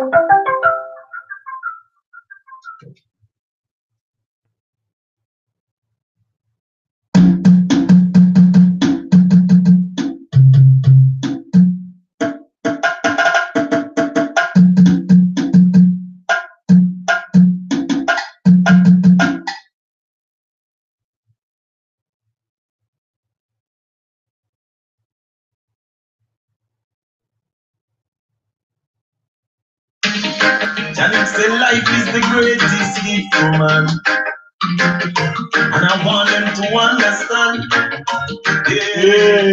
Janik say life is the greatest gift, man, and I want them to understand. Yeah.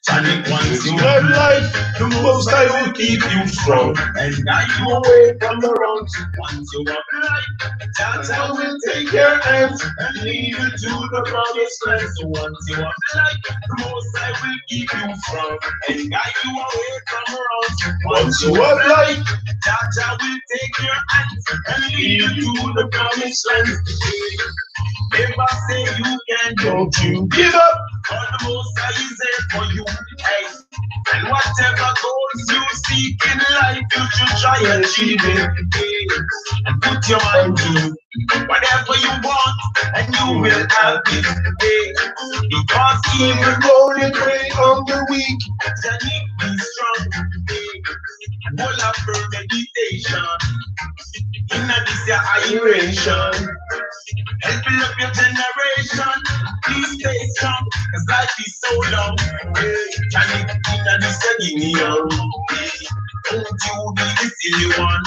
Janik wants you have life, the most I will keep you strong and guide you away from the wrongs. Once you have life, Jaja will take your hands and lead you to the promised land. So once you have life, the most I will keep you strong and guide you away from the wrongs. Once you have life, Jaja will take your hands and lead you to the promised land. Never say you can, don't you give up. All the most I is there for you. Hey. And whatever goals you seek in life, you should try and achieve it. Hey. And put your mind to whatever you want, and you will have it. Hey. Because even though you pray on the weak, you need to be strong. Hey. And all of your meditation in this your iration. Helping up your generation, please stay strong, cause life is so long. Janik in this union, don't you be the silly one.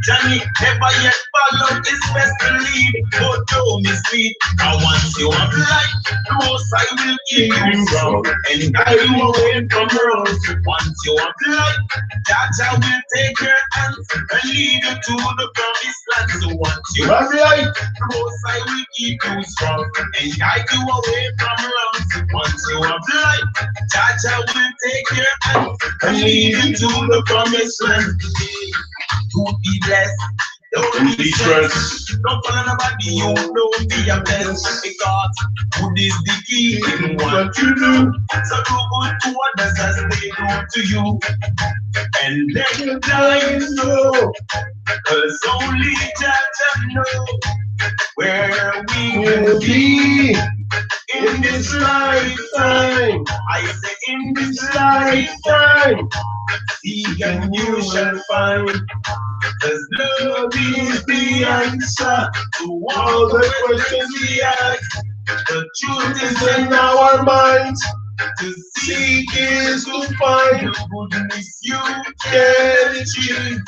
Janik never yet followed, it's best to lead, but don't mislead. Now once you have life, the most I will keep you strong and guide you away from the road. Once you have life, Jaja will take your hands and lead you to the promised land. So once you have life, the most I will keep you strong and guide you away from wrongs. Once you have life, Jaja will take your hands and lead you to the promised land. To be blessed, don't be stressed. Don't follow nobody, you don't be a mess. Because good is the key in what you do. So do good to others as they do to you. And then you die slow, cause only Jaja know where we will be in this lifetime. I say in this lifetime, seek and you shall find. Cause love is the answer to all the questions we ask. The truth is in our minds. To seek is to find. The goodness you can achieve.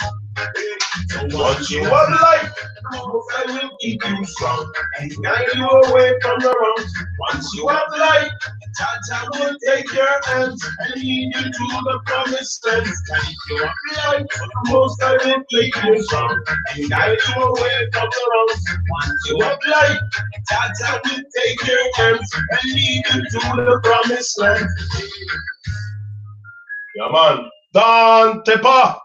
So once you have life, the most I will keep you strong and guide you away from the wrongs. Once you have life, Jaja will take your hands and lead you to the promised land. And if you have life, the most I will keep you strong and guide you away from the wrongs. Once you have life, Jaja will take your hands and lead you to the promised land. Yeah, man. Don Tepa.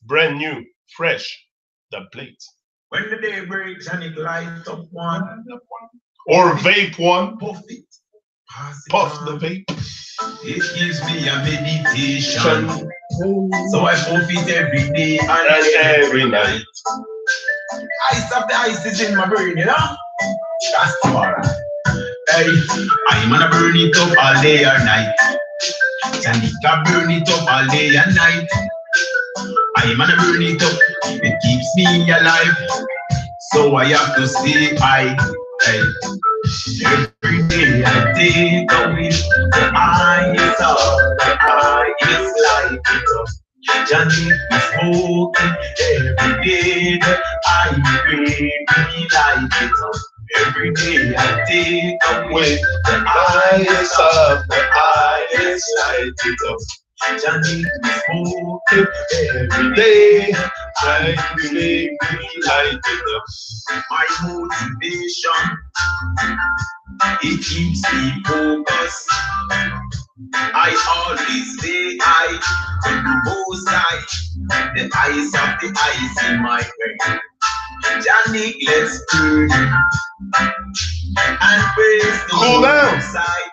Brand new, fresh, the plate. When the day breaks, Janik light up one. Or vape one. Puff it. Puff the vape. It gives me a meditation. So I puff it every day and every night. Ice of the ice is in my brain, you know? That's alright. Hey, I'm gonna burn it up all day or night. Janik burn it up all day and night. I'm gonna burn it up, it keeps me alive. So I have to stay high. Hey. Every day I take a whiff, the highest of the highest light it up. Janik is smoking every day, the I really light it up. Every day I take a whiff, the highest of the highest light it up. Janik is smoking every day, I really light it up. My motivation, it keeps me focused. I always stay high, most high, the eyes of the eyes in my brain. Janik, let's burn and praise the Lord side.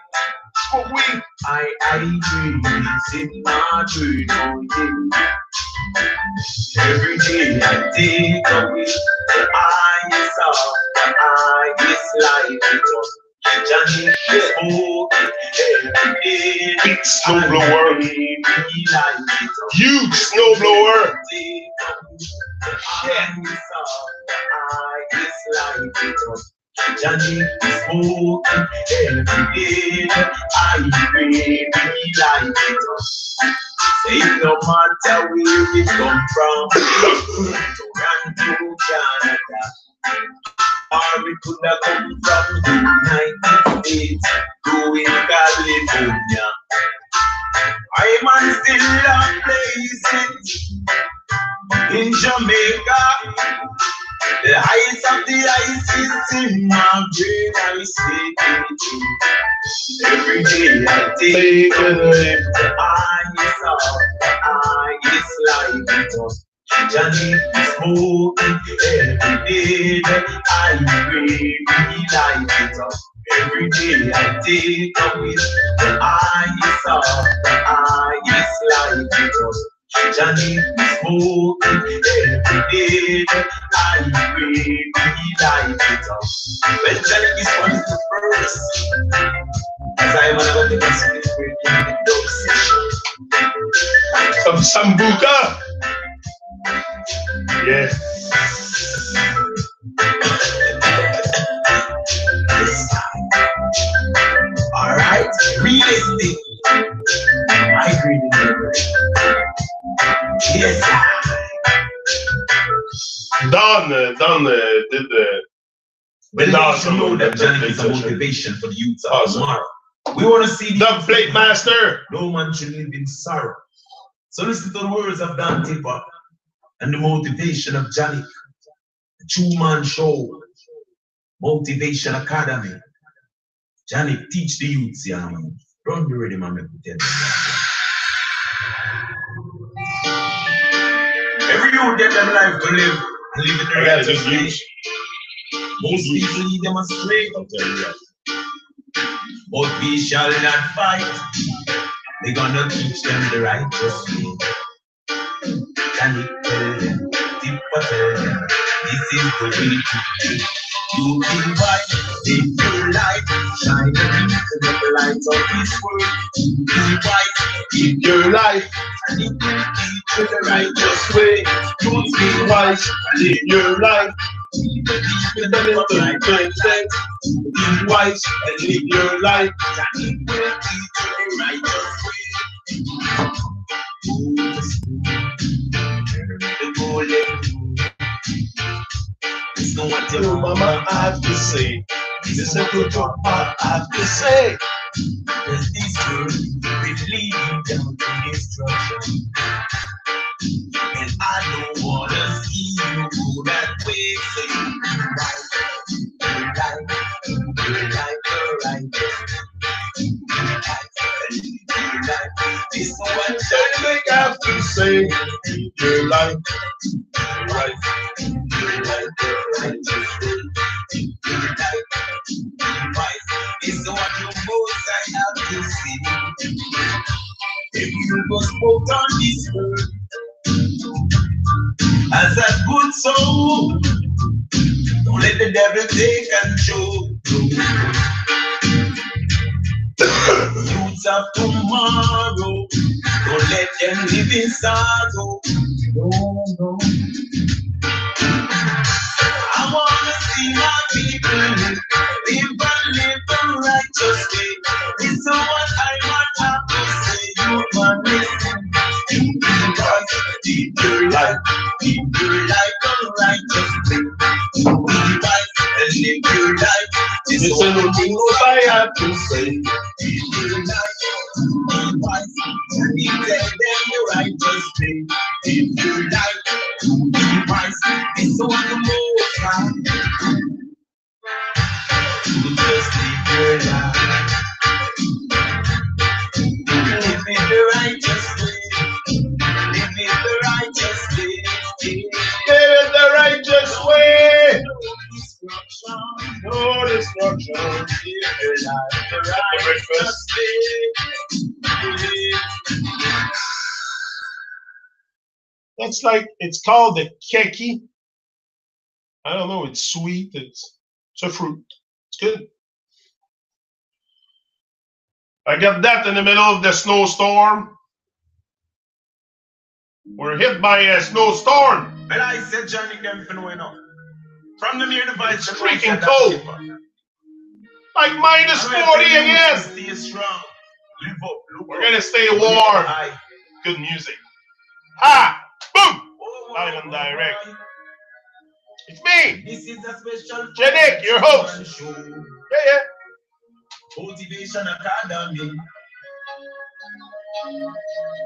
I dream, it's in my dream, oh yeah. Every day I take away the eyes of the highest light. Johnny is smoking every day. Big snowblower. Huge snowblower. Johnny is smoking every day. I really like it. Say no matter where we come from, to Canada, or we could have come from United States, to California. I man still a place in Jamaica. The highest of the ice is in my brain. I say every day I take a live. The highest of the highest life. Johnny is smoking every day. I really like it. Every day I take a whiff. The highest of the highest life. Johnny is smoking every day. I really like it. When Johnny is one is the first, as I want to go to the spirit in the dope session. Some sambuca. Yeah. Alright, realistic. I agree with you. Yes. Don did the. But now you know that Johnny is a motivation for the youth of tomorrow. We want to see the plate master. No man should live in sorrow. So listen to the words of Dan Tipper and the motivation of Johnny. The two-man show, Motivation Academy. Johnny, teach the youths, yeah, man. Don't be ready, man. Let me tell you. Every youth get them life to live and live in the righteous way. Most people lead them astray. But we shall not fight. They're gonna teach them the righteous way. Johnny tell them, Tipper tell them, this is the way to live. You be white, live your life, shine the light of this world. You be white, live your life, and it will teach you the righteous way. You be white, live your life, even the little right thing. You be white and live your life, and it will teach you the righteous way. The golden listen what your mama have to say. Listen to what I have to say. Cause this world is leading down to destruction. And I don't wanna see you go that way. So you your life, this is what I have to say. Your life, right. It's what you most I have to see. If you go spoke on this world as a good soul, don't let the devil take control. Youths of tomorrow, don't let them live in sorrow. No. I wanna see my people live and live the righteous way. It's what I want to say. You man listen. You live your life the righteous way. You be right and live your life. This is what I have to say. Live your life, be wise, and tell them the righteous way. Live your life, be wise. It's what the most high. You just live your life. Live in the righteous way. Live in the righteous way. Live in the righteous way. No destruction. Live your life the righteous way. That's like, it's called the keki. I don't know, it's sweet, it's a fruit. It's good. I got that in the middle of the snowstorm. We're hit by a snowstorm. But I said Johnny them for knowing up. From the near device, it's freaking cold. Like minus 40 again. Stay strong. Live up, we're gonna stay warm. Good music. Ah! Boom! Live and direct. It's me! This is a special Janik, your host. Yeah. Motivation Academy.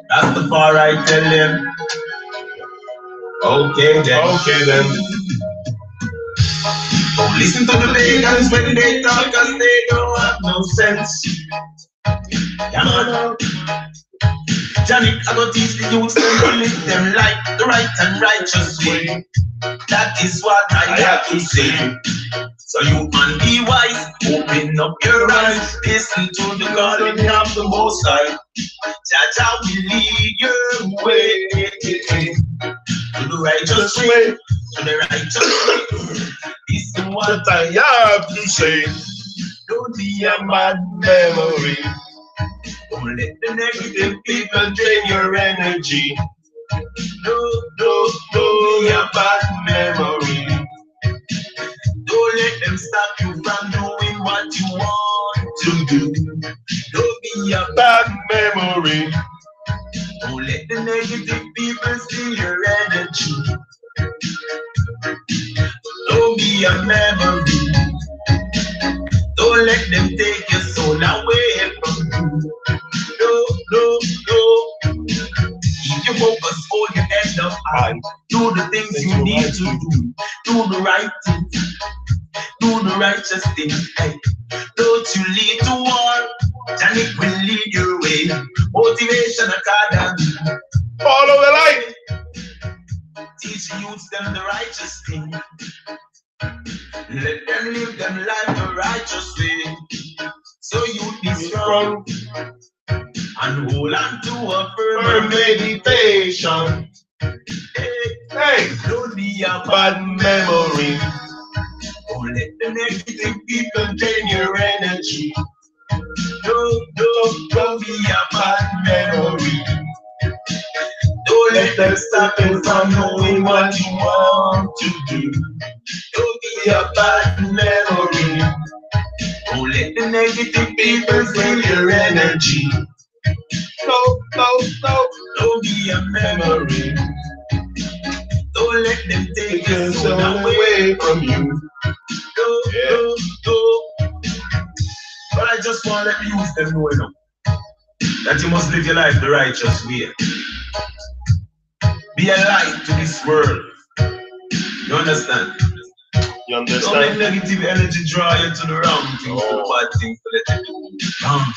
That's the far I tell them. Okay then. Don't listen to the pagans when they talk, cause they don't have no sense. Come on. Johnny, I go teach the youths to live them like the right and righteous way. That is what I have to say. So you man be wise, open up your eyes, listen to the calling of the Most High. Jah will lead your way to the righteous way, to the righteous way. This is what I have to say. Don't be a bad memory. Don't let the negative people drain your energy. Don't be a bad memory. Don't let them stop you from doing what you want to do. Don't be a bad memory. Don't let the negative people steal your energy. Don't be a memory. Don't let them take your soul away from you. No. Keep your focus, hold your head up high. Do the things you need to do. Do the right things. Do the righteous things. Hey. Don't you lead to war. Janik will lead your way. Motivation Academy. Follow the light. Teach the youths them the righteous thing. Let them live them life the righteous way. So you be strong and hold on to a firm meditation. Hey, don't be a bad memory. Don't let the negative people drain your energy. Don't be a bad memory. Don't let them stop you from knowing what you want to do. Don't be a bad memory. Don't let the negative people steal your energy. No. Don't be a memory. Don't let them take your soul away from you. No. But I just want to let you use them know enough that you must live your life the righteous way. Be a light to this world. You understand? Don't let negative energy draw you to the wrong things, to the bad things, to let you do wrong.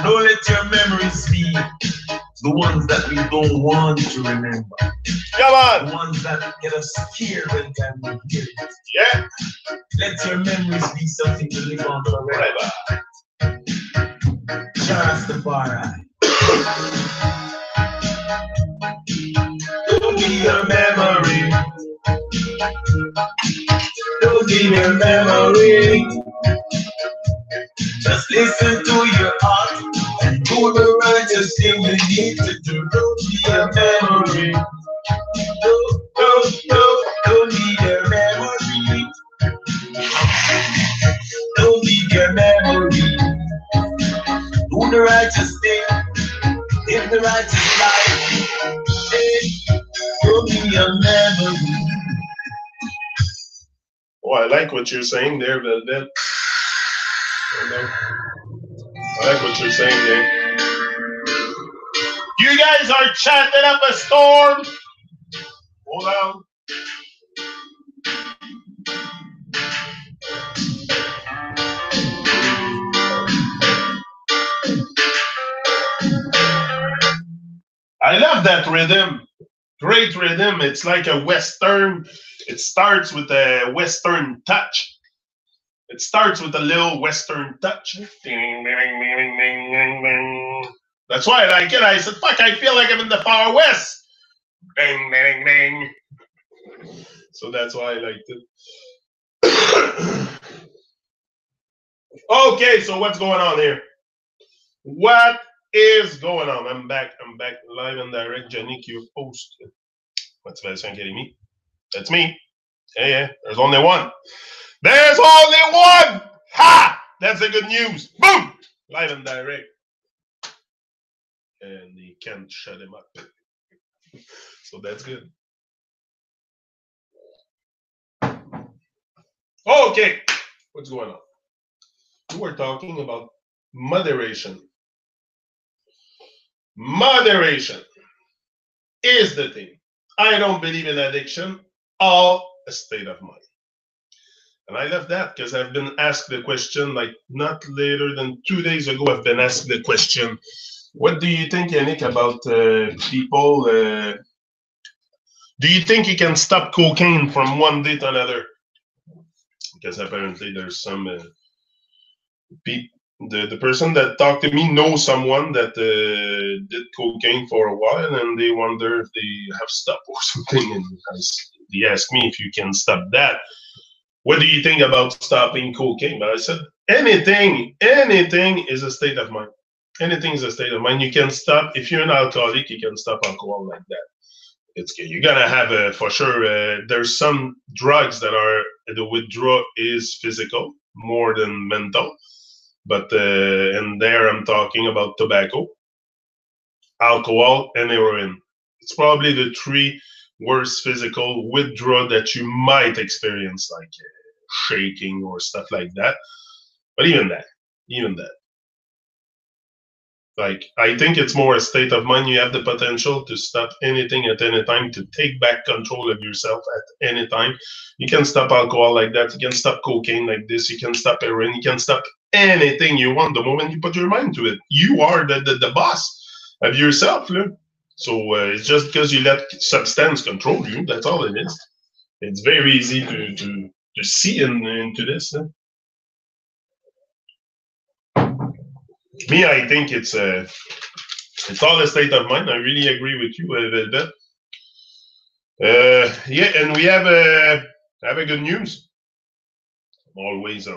Don't let your memories be the ones that we don't want to remember. Come on. The ones that get us scared when time we hear it. Yeah. Let your memories be something to live on forever. Rastafari. Don't be a memory. Don't be a memory. Just listen to your heart and do the righteous thing you need to do. Don't be a memory. Don't be a memory. Don't be a memory. Do the righteous thing. Live the righteous life. Hey, don't be a memory. Oh, I like what you're saying there, Velvet. I like what you're saying there. You guys are chatting up a storm. Hold on. I love that rhythm. Great rhythm. It's like a Western. It starts with a Western touch. It starts with a little Western touch. That's why I like it. I said, fuck, I feel like I'm in the Far West. Bang, bang, bang. So that's why I liked it. Okay, so what's going on here? What is going on? I'm back live and direct. Yannick, you post. Motivation Academy. That's me. Yeah. There's only one. There's only one! Ha! That's the good news. Boom! Live and direct. And you can't shut him up. So that's good. Okay. What's going on? We were talking about moderation. Moderation is the thing. I don't believe in addiction, all a state of mind. And I love that because I've been asked the question, like not later than 2 days ago, I've been asked the question, what do you think, Yannick, about people? Do you think you can stop cocaine from one day to another? Because apparently there's some people. The person that talked to me knows someone that did cocaine for a while, and they wonder if they have stopped or something. And they asked me if you can stop that. What do you think about stopping cocaine? But I said, anything is a state of mind. Anything is a state of mind. You can stop, if you're an alcoholic, you can stop alcohol like that. You're gonna have for sure. There's some drugs that are the withdrawal is physical more than mental. But and there I'm talking about tobacco, alcohol, and heroin. It's probably the three worst physical withdrawal that you might experience, like shaking or stuff like that. But even that, like I think it's more a state of mind. You have the potential to stop anything at any time, to take back control of yourself at any time. You can stop alcohol like that. You can stop cocaine like this. You can stop heroin. You can stop anything you want the moment you put your mind to it. You are the boss of yourself. Look. So it's just because you let substance control you. That's all it is. It's very easy to see into this. Huh? Me, I think it's all a state of mind. I really agree with you a little bit. Yeah, and we have a good news. I'm always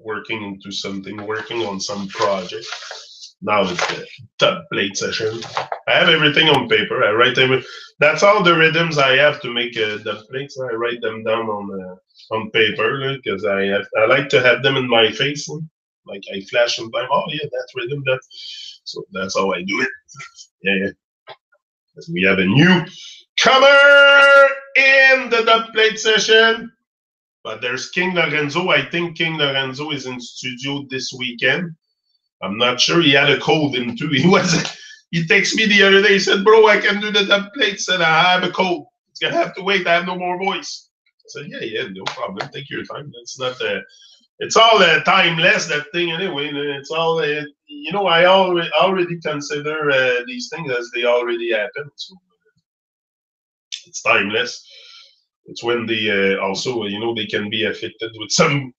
working into something, working on some project. Now it's the top plate session. I have everything on paper. I write them. That's all the rhythms I have to make the plates. I write them down on paper because I like to have them in my face. Like I flash sometimes. Oh yeah, that's rhythm. So that's how I do it. Yeah. We have a new comer in the dub plate session. But there's King Lorenzo. I think King Lorenzo is in studio this weekend. I'm not sure. He had a cold in too. He texted me the other day. He said, bro, I can do the dub plate. Said, I have a cold. It's gonna have to wait. I have no more voice. I said, yeah, no problem. Take your time. That's not it's all timeless, that thing anyway. It's all I already consider these things as they already happened. So it's timeless. It's when they also they can be affected with some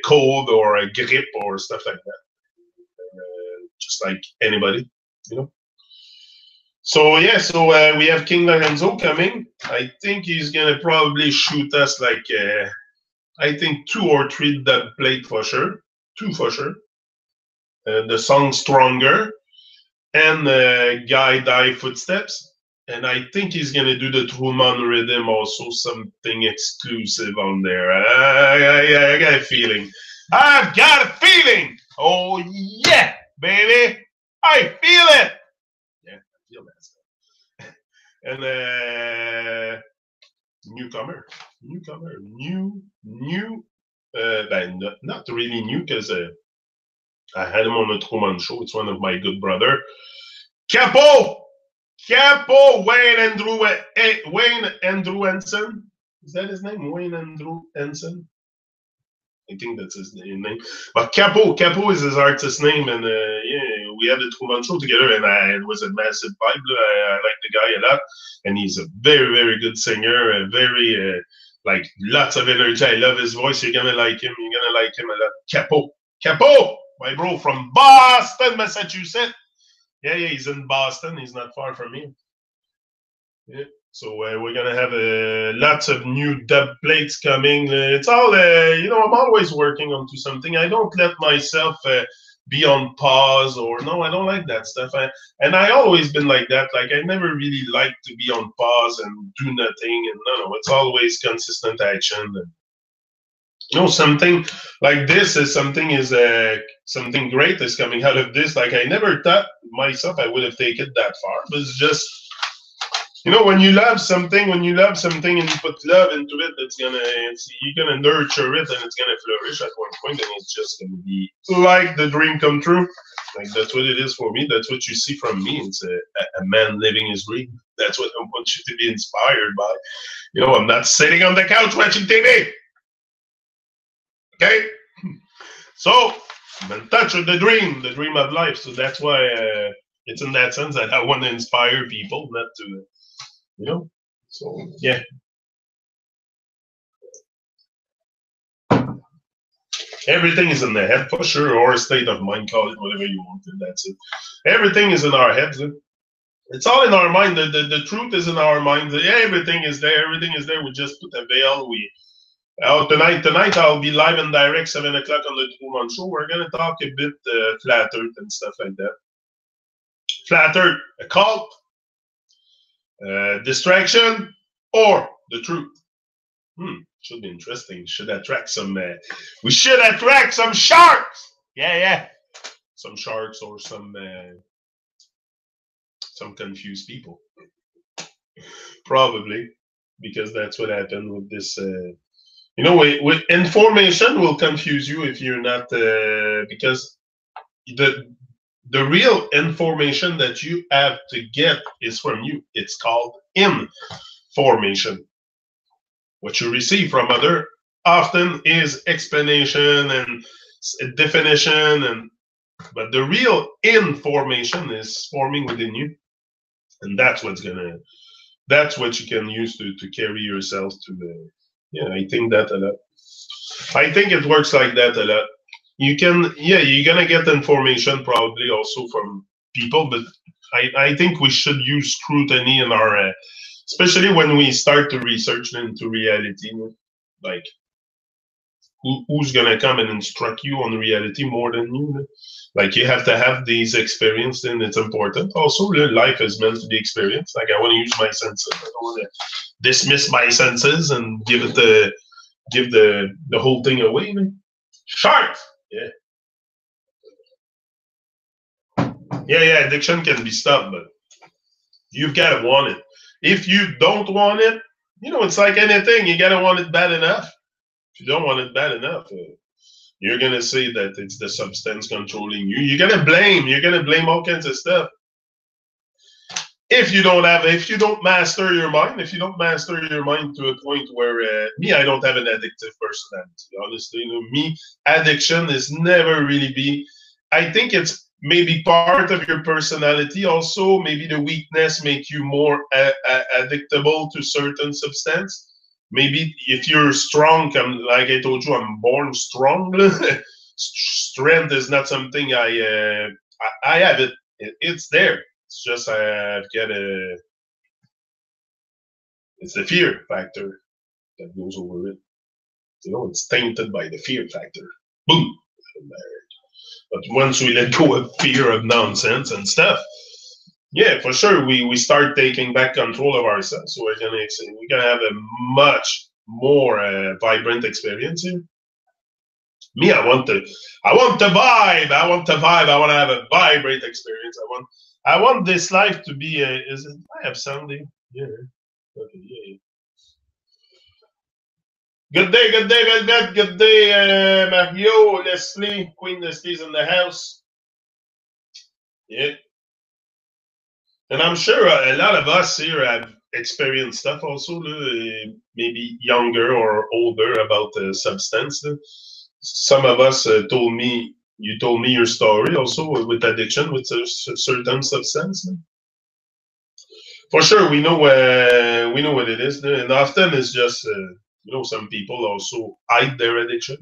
cold or a grip or stuff like that, just like anybody. So yeah, we have King Lorenzo coming. I think he's gonna probably shoot us like I think 2 or 3 dub plate for sure, 2 for sure. The song Stronger and Guy Die Footsteps. And I think he's going to do the Truman Rhythm also, something exclusive on there. I got a feeling. I've got a feeling. Oh, yeah, baby. I feel it. Yeah, I feel that. And newcomer. New. Not really new because I had him on the Truman Show. It's one of my good brother. Capo, Wayne Andrew Henson. Is that his name? Wayne Andrew Henson. I think that's his name. But Capo is his artist name, and yeah, we had the Truman Show together, and it was a massive vibe. I like the guy a lot, and he's a very, very good singer. Very like lots of energy. I love his voice. You're gonna like him. You're gonna like him a lot. Capo, my bro from Boston, Massachusetts. Yeah, he's in Boston. He's not far from me. Yeah. So we're gonna have lots of new dub plates coming. It's all I'm always working onto something. I don't let myself be on pause or no, I don't like that stuff. And I always been like that. Like I never really liked to be on pause and do nothing. And no, it's always consistent action. And, something like this is something great is coming out of this. Like I never thought myself I would have taken it that far, but it's just. When you love something and you put love into it, you're gonna nurture it and it's gonna flourish at one point, and it's just gonna be like the dream come true. Like that's what it is for me. That's what you see from me. It's a man living his dream. That's what I want you to be inspired by. I'm not sitting on the couch watching TV. Okay, so I'm in touch with the dream of life. So that's why it's in that sense that I want to inspire people, not to. So yeah. Everything is in the head for sure, or a state of mind, call it whatever you want, and that's it. Everything is in our heads. It's all in our mind. The truth is in our mind. Everything is there. Everything is there. We just put a veil. Tonight I'll be live and direct 7 o'clock on the Truman Show. We're gonna talk a bit flat earth and stuff like that. Flat earth, a cult, distraction, or the truth. Should be interesting. Should attract some. We should attract some sharks. Yeah. Some sharks or some confused people. Probably because that's what happened with this. With information will confuse you if you're not because the real information that you have to get is from you. It's called information. What you receive from other often is explanation and definition, but the real information is forming within you, and that's what you can use to carry yourself to the. I think that a lot. I think it works like that a lot. You're gonna get information probably also from people, but I think we should use scrutiny in our. Especially when we start to research into reality, like who's gonna come and instruct you on reality more than you? Like you have to have these experiences, and it's important. Also, life is meant to be experienced. Like I want to use my senses. I don't want to dismiss my senses and give the whole thing away. Sharks, yeah. Addiction can be stopped, but you've got to want it. If you don't want it, it's like anything. You gotta want it bad enough. If you don't want it bad enough, you're gonna say that it's the substance controlling you. You're gonna blame all kinds of stuff. If you don't master your mind, to a point where I don't have an addictive personality. Honestly, me, addiction is never really be. I think it's maybe part of your personality. Also, maybe the weakness make you more addictable to certain substance. Maybe if you're strong, like I told you, I'm born strong. Strength is not something I have it. It's there. It's just I've got it's the fear factor that goes over it. It's tainted by the fear factor. Boom. But once we let go of fear of nonsense and stuff, yeah, for sure, we start taking back control of ourselves. So we're gonna have a much more vibrant experience here. Me, I want the vibe. I want to have a vibrant experience. I want this life to be is it I have sounding? Yeah. Okay, yeah. Good day, Velvet. Good day, Mario, Leslie. Queen Leslie's in the house. Yeah. And I'm sure a lot of us here have experienced stuff also, maybe younger or older about substance. Some of us told me your story also with addiction with a certain substance. For sure, we know what it is, and often it's just some people also hide their addiction.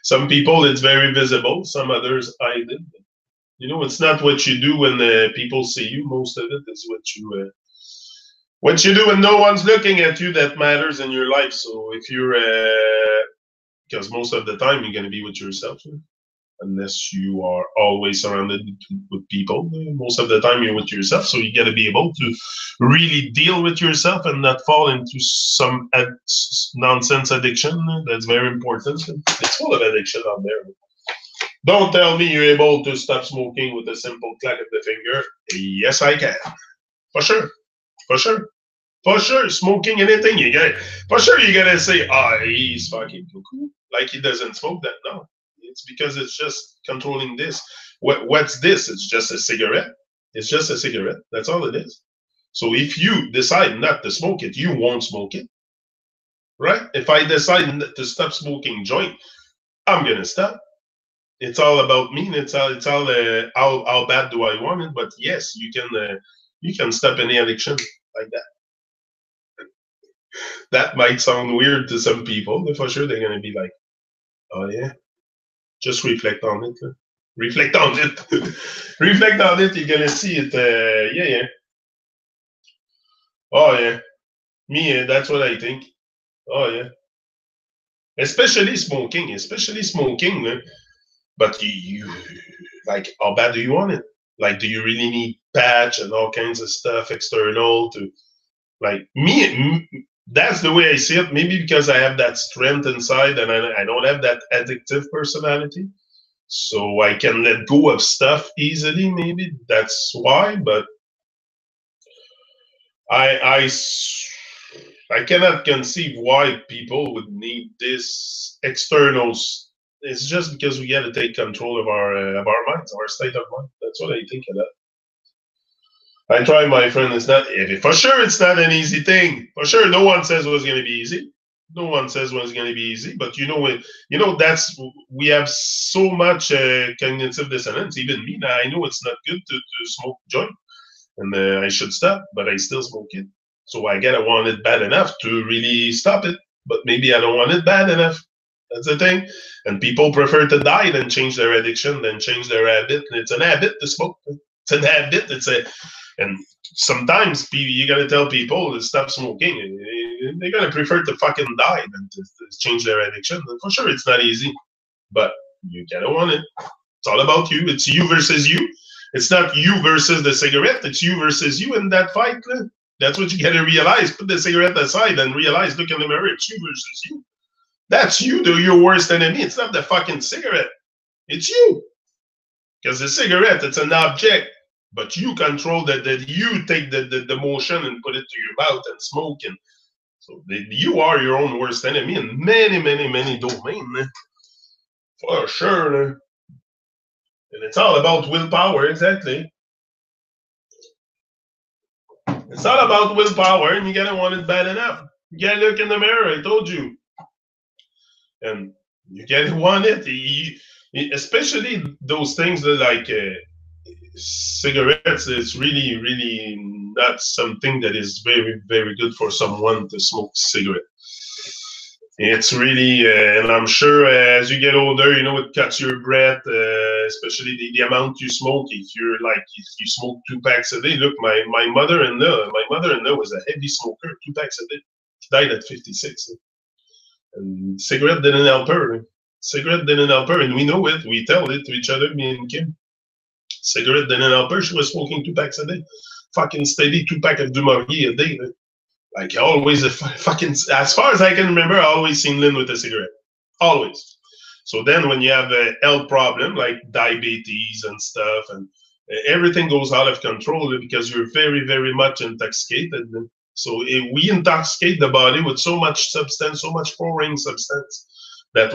Some people it's very visible. Some others hide it. It's not what you do when people see you. Most of it is What you do when no one's looking at you, that matters in your life. So if you're, because most of the time you're going to be with yourself, unless you are always surrounded with people. Most of the time you're with yourself, so you got to be able to really deal with yourself and not fall into some nonsense addiction. That's very important. It's full of addiction out there. Don't tell me you're able to stop smoking with a simple clack of the finger. Yes, I can. For sure. For sure. For sure. Smoking anything, you get for sure you gotta say, he's fucking cuckoo. Like he doesn't smoke that. No. It's because it's just controlling this. What's this? It's just a cigarette. It's just a cigarette. That's all it is. So if you decide not to smoke it, you won't smoke it. Right? If I decide to stop smoking joint, I'm gonna stop. It's all about me. And it's all how bad do I want it? But yes, you can stop any addiction like that. That might sound weird to some people, but for sure they're gonna be like, "Oh yeah." Just reflect on it. Reflect on it. Reflect on it. You're gonna see it. Yeah. Oh yeah. Me. That's what I think. Oh yeah. Especially smoking. Especially smoking. But you like, how bad do you want it? Like, do you really need patch and all kinds of stuff external to like me? That's the way I see it. Maybe because I have that strength inside and I don't have that addictive personality. So I can let go of stuff easily, maybe that's why. But I cannot conceive why people would need this externals. It's just because we got to take control of our minds, our state of mind. That's what I think of that. I try, my friend. It's not for sure. It's not an easy thing. For sure, no one says it was going to be easy. No one says when it's going to be easy, but that's we have so much cognitive dissonance. Even me, now I know it's not good to smoke joint, and I should stop, but I still smoke it. So I gotta want it bad enough to really stop it, but maybe I don't want it bad enough. That's the thing. And people prefer to die than change their addiction, than change their habit. And it's an habit to smoke. It's an habit. And sometimes you gotta tell people to stop smoking. They're gonna prefer to fucking die than to change their addiction. And for sure, it's not easy, but you gotta want it. It's all about you. It's you versus you. It's not you versus the cigarette. It's you versus you in that fight. That's what you gotta realize. Put the cigarette aside and realize. Look in the mirror. It's you versus you. That's you, though. Your worst enemy. It's not the fucking cigarette. It's you. Because the cigarette, it's an object. But you control that you take the motion and put it to your mouth and smoke. And so you are your own worst enemy in many, many, many domains. For sure. And it's all about willpower, exactly. It's all about willpower, and you gotta want it bad enough. You gotta look in the mirror, I told you. And you gotta want it. Especially those things that like cigarettes, it's really, really not something that is very, very good for someone to smoke cigarette. It's really, and I'm sure as you get older, it cuts your breath, especially the amount you smoke. If you smoke 2 packs a day, look, my mother-in-law was a heavy smoker, 2 packs a day. She died at 56. And cigarette didn't help her. Cigarette didn't help her, and we know it. We tell it to each other, me and Kim. Cigarette didn't help her. She was smoking 2 packs a day. Fucking steady 2 pack of Dumouriez a day. Like always, fucking, as far as I can remember, I always seen Lynn with a cigarette. Always. So then when you have a health problem like diabetes and stuff, and everything goes out of control because you're very, very much intoxicated. So we intoxicate the body with so much substance, so much foreign substance, that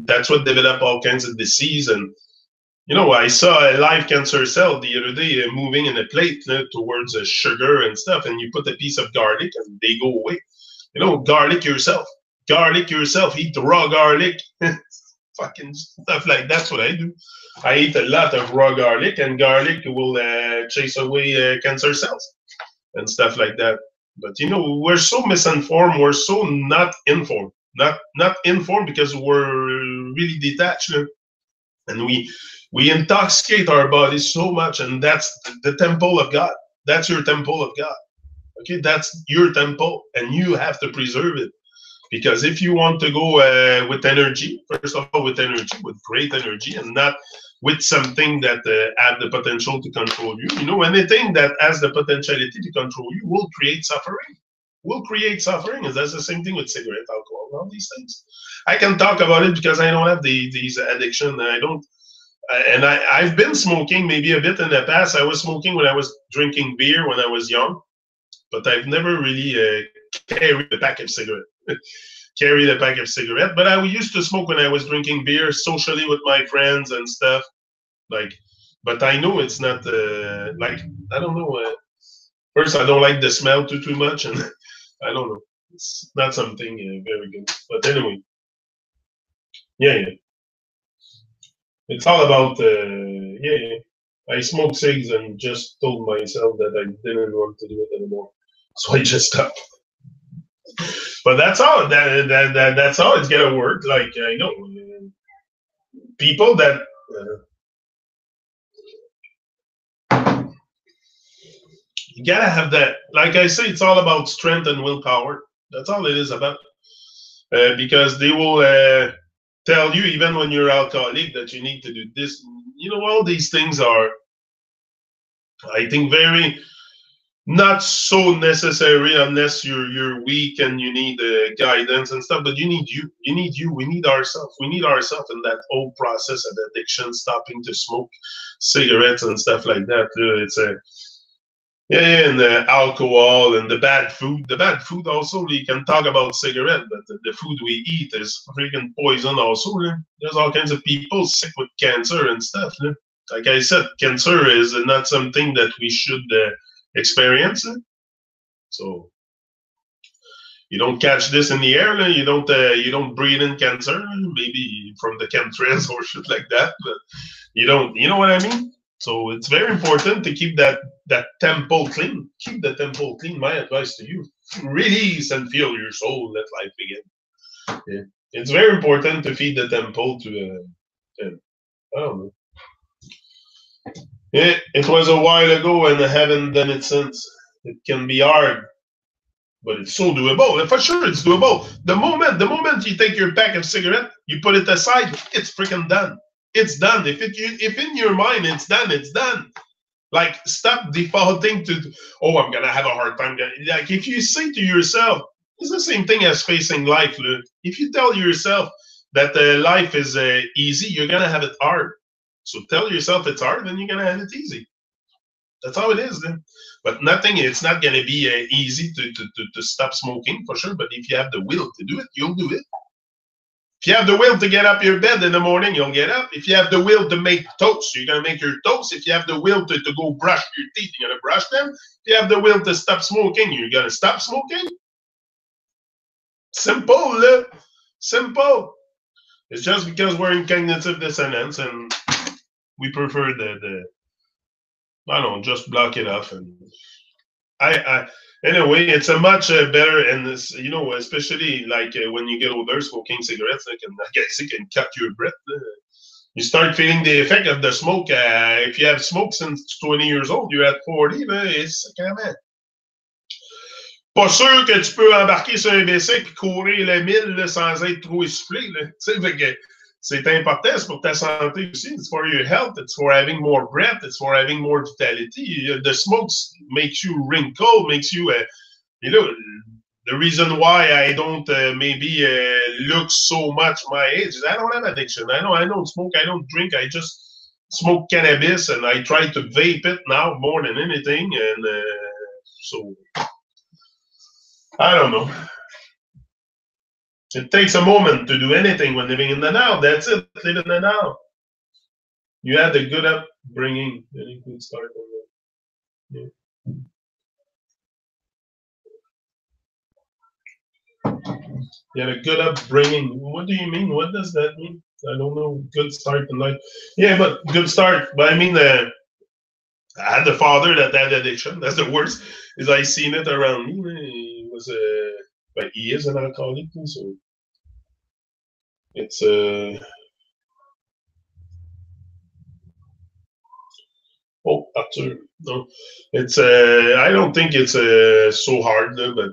that's what develop all kinds of disease. And I saw a live cancer cell the other day moving in a plate towards sugar and stuff, and you put a piece of garlic and they go away. Garlic yourself. Garlic yourself. Eat raw garlic. Fucking stuff like that's what I do. I eat a lot of raw garlic, and garlic will chase away cancer cells and stuff like that. But we're so misinformed. We're so not informed. Not informed because we're really detached, and we intoxicate our bodies so much, and that's the temple of God. That's your temple of God. Okay, that's your temple, and you have to preserve it. Because if you want to go with energy, first of all, with energy, with great energy, and not with something that have the potential to control you. You know, anything that has the potentiality to control you will create suffering. Will create suffering, and that's the same thing with cigarette, alcohol, all these things. I can talk about it because I don't have these addiction. I don't, and I've been smoking maybe a bit in the past. I was smoking when I was drinking beer when I was young, but I've never really carried a pack of cigarette. Carried a pack of cigarette, but I used to smoke when I was drinking beer socially with my friends and stuff. Like, but I know it's not like I don't know. First, I don't like the smell too much, and I don't know. It's not something very good. But anyway, yeah. It's all about yeah. I smoked cigs and just told myself that I didn't want to do it anymore, so I just stopped. But that's how that's how it's gonna work. Like I know people that you gotta have that. Like I say, it's all about strength and willpower. That's all it is about. Because they will tell you even when you're alcoholic that you need to do this. You know, all these things are, I think, very not so necessary unless you're weak and you need guidance and stuff. But you need you. You need you. We need ourselves. We need ourselves in that whole process of addiction, stopping to smoke cigarettes and stuff like that. It's a yeah, and the alcohol and the bad food. The bad food also, we can talk about cigarette, but the food we eat is freaking poison also. There's all kinds of people sick with cancer and stuff. Like I said, cancer is not something that we should experience. So you don't catch this in the air. You don't breathe in cancer. Maybe from the chemtrails or shit like that. But you don't. You know what I mean? So it's very important to keep that temple clean. Keep the temple clean. My advice to you: release and feel your soul. Let life begin. Yeah. It's very important to feed the temple to. I don't know. It was a while ago, and I haven't done it since. It can be hard, but it's so doable. For sure, it's doable. The moment you take your pack of cigarette, you put it aside. It's freaking done. It's done. If in your mind it's done, it's done. Like, stop defaulting to, oh, I'm gonna have a hard time. Like, if you say to yourself, it's the same thing as facing life. Look. If you tell yourself that life is easy, you're gonna have it hard. So tell yourself it's hard, then you're gonna have it easy. That's how it is then. But nothing, it's not going to be easy to stop smoking for sure. But if you have the will to do it, you'll do it. If you have the will to get up your bed in the morning, you'll get up. If you have the will to make toast, you're going to make your toast. If you have the will to go brush your teeth, you're going to brush them. If you have the will to stop smoking, you're going to stop smoking. Simple. Simple. It's just because we're in cognitive dissonance and we prefer I don't know, just block it off. And anyway, it's a much better, and this, you know, especially like when you get older, smoking cigarettes, I guess it can cut your breath. You start feeling the effect of the smoke. If you have smoked since 20 years old, you're at 40, it's carrément. Pas sûr que tu peux embarquer sur un bicycle et courir le 1000 sans être trop essoufflé. C'est important, c'est pour ta santé aussi. It's for your health. It's for having more breath. It's for having more vitality. The smoke makes you wrinkle, makes you, you know, the reason why I don't maybe look so much my age is I don't have addiction. I don't smoke. I don't drink. I just smoke cannabis, and I try to vape it now more than anything. And so I don't know. It takes a moment to do anything when living in the now. That's it. Live in the now. You had a good upbringing. Any good start on that. Yeah. You had a good upbringing. What do you mean? What does that mean? I don't know. Good start in life. Yeah, but good start. But I mean, I had a father that had addiction. That's the worst. Is I seen it around me. He was but he is an alcoholic, so it's Oh, Arthur. No, it's I don't think it's so hard, but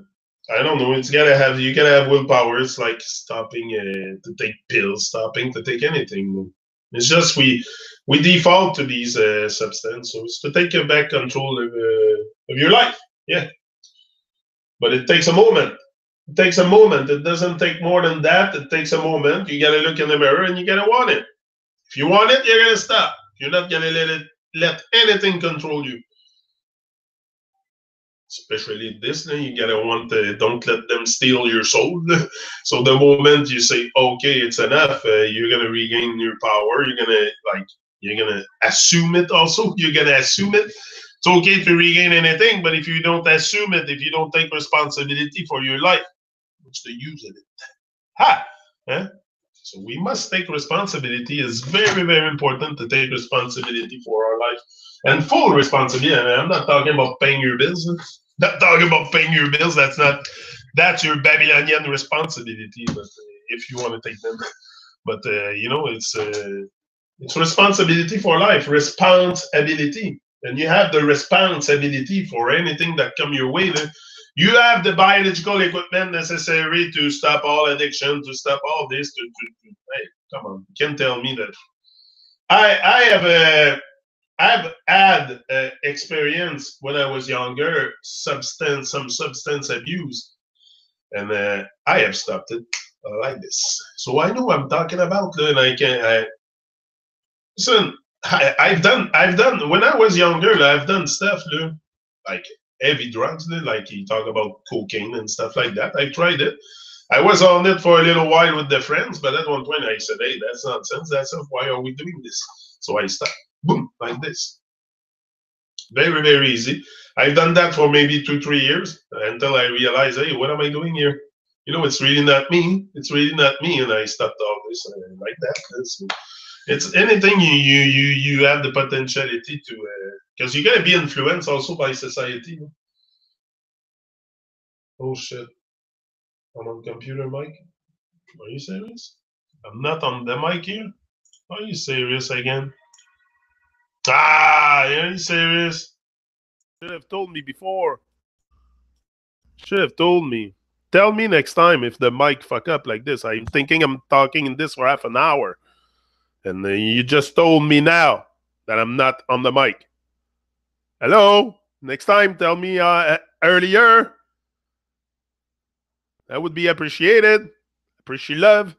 I don't know. You gotta have willpower. It's like stopping to take pills, stopping to take anything. It's just we default to these substances to take back control of your life. Yeah, but it takes a moment. It takes a moment. It doesn't take more than that. It takes a moment. You gotta look in the mirror and you gotta want it. If you want it, you're gonna stop. You're not gonna let anything control you. Especially this, you gotta want don't let them steal your soul. So the moment you say, okay, it's enough, you're gonna regain your power. You're gonna assume it. Also, you're gonna assume it. It's okay to regain anything, but if you don't assume it, if you don't take responsibility for your life, what's the use of it? Ha! Huh? So we must take responsibility. It's very, very important to take responsibility for our life and full responsibility. And I'm not talking about paying your bills. Not talking about paying your bills. That's your Babylonian responsibility. But if you want to take them, but it's responsibility for life. Responsibility, and you have the responsibility for anything that come your way. You have the biological equipment necessary to stop all addiction, to stop all this. Hey, come on, you can tell me that. I have I've had experience when I was younger, some substance abuse, and I have stopped it like this. So I know what I'm talking about, and I can. Listen, I've done when I was younger. I've done stuff, like heavy drugs, like you talk about cocaine and stuff like that. I tried it. I was on it for a little while with the friends, but at one point I said, "Hey, that's nonsense. That's not, why are we doing this?" So I stopped. Boom, like this. Very, very easy. I've done that for maybe 2, 3 years until I realized, hey, what am I doing here? It's really not me. It's really not me, and I stopped all this like that. It's anything you have the potentiality to, because you're gonna be influenced also by society. Oh shit! I'm on computer mic. Are you serious? I'm not on the mic here. Are you serious again? Are you serious? Should have told me before. Should have told me. Tell me next time if the mic fuck up like this. I'm thinking I'm talking in this for half an hour. And you just told me now that I'm not on the mic. Hello? Next time, tell me earlier. That would be appreciated. Appreciate love.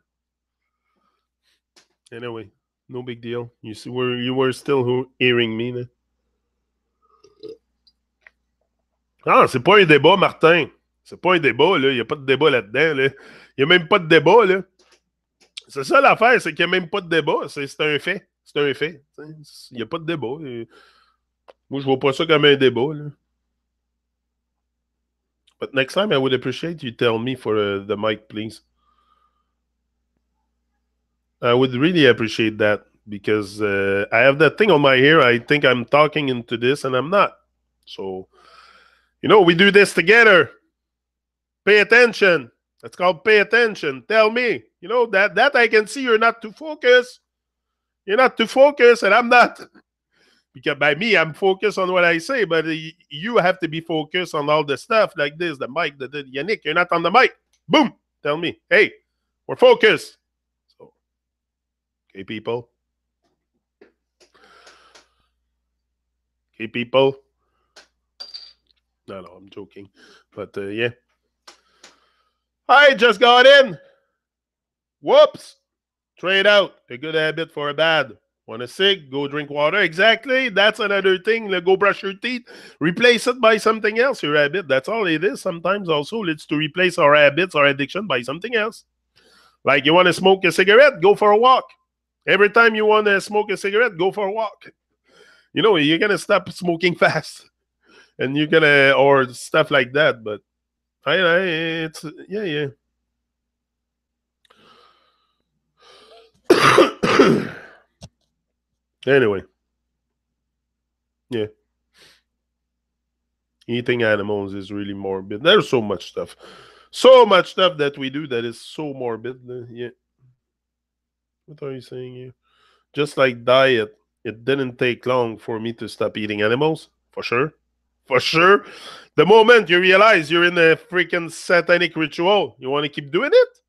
Anyway, no big deal. You were still hearing me. Là. Ah, c'est pas un débat, Martin. C'est pas un débat, là. Il n'y a pas de débat là-dedans. Là. Il n'y a même pas de débat, là. C'est ça l'affaire, c'est qu'il n'y a même pas de débat. C'est un fait. C'est un fait. Il n'y a pas de débat. Moi, je vois pas ça comme un débat. Là. But next time, I would appreciate you tell me for the mic, please. I would really appreciate that because I have that thing on my ear. I think I'm talking into this and I'm not. So, we do this together. Pay attention. That's called pay attention. Tell me. That I can see you're not too focused. You're not too focused and I'm not. Because by me, I'm focused on what I say, but you have to be focused on all the stuff like this, the mic, the Yannick, you're not on the mic. Boom. Tell me, hey, we're focused. So, okay, people. Okay, people. No, I'm joking. But, yeah. I just got in. Whoops. Trade out a good habit for a bad. Want a cig? Go drink water. Exactly. That's another thing. Go brush your teeth. Replace it by something else, your habit. That's all it is. Sometimes also it's to replace our habits, our addiction by something else. Like you want to smoke a cigarette, go for a walk. Every time you want to smoke a cigarette, go for a walk. You're going to stop smoking fast. And you're going to, or stuff like that. But it's, yeah. Anyway. Yeah. Eating animals is really morbid. There's so much stuff. So much stuff that we do that is so morbid. Yeah. What are you saying here? Just like diet. It didn't take long for me to stop eating animals, for sure. For sure. The moment you realize you're in a freaking satanic ritual, you want to keep doing it,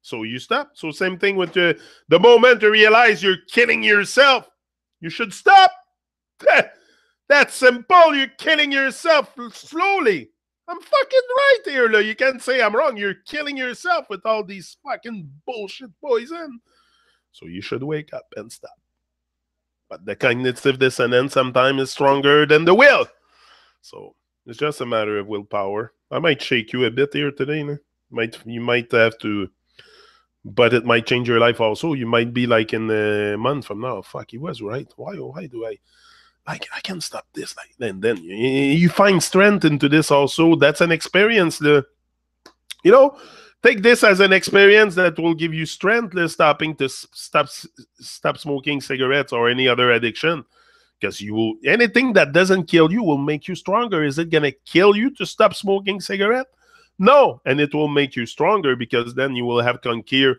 so you stop. So same thing with the moment you realize you're killing yourself, you should stop. That's simple. You're killing yourself slowly. I'm fucking right here, though. You can't say I'm wrong. You're killing yourself with all these fucking bullshit poison. So you should wake up and stop. But the cognitive dissonance sometimes is stronger than the will. So it's just a matter of willpower. I might shake you a bit here today. No? You might have to, but it might change your life also. You might be like in a month from now. Fuck, he was right. Why do I can stop this? Like then you find strength into this also. That's an experience. You know, take this as an experience that will give you strength. Stopping to stop smoking cigarettes or any other addiction. Because anything that doesn't kill you will make you stronger. Is it gonna kill you to stop smoking cigarette? No, and it will make you stronger because then you will have conquered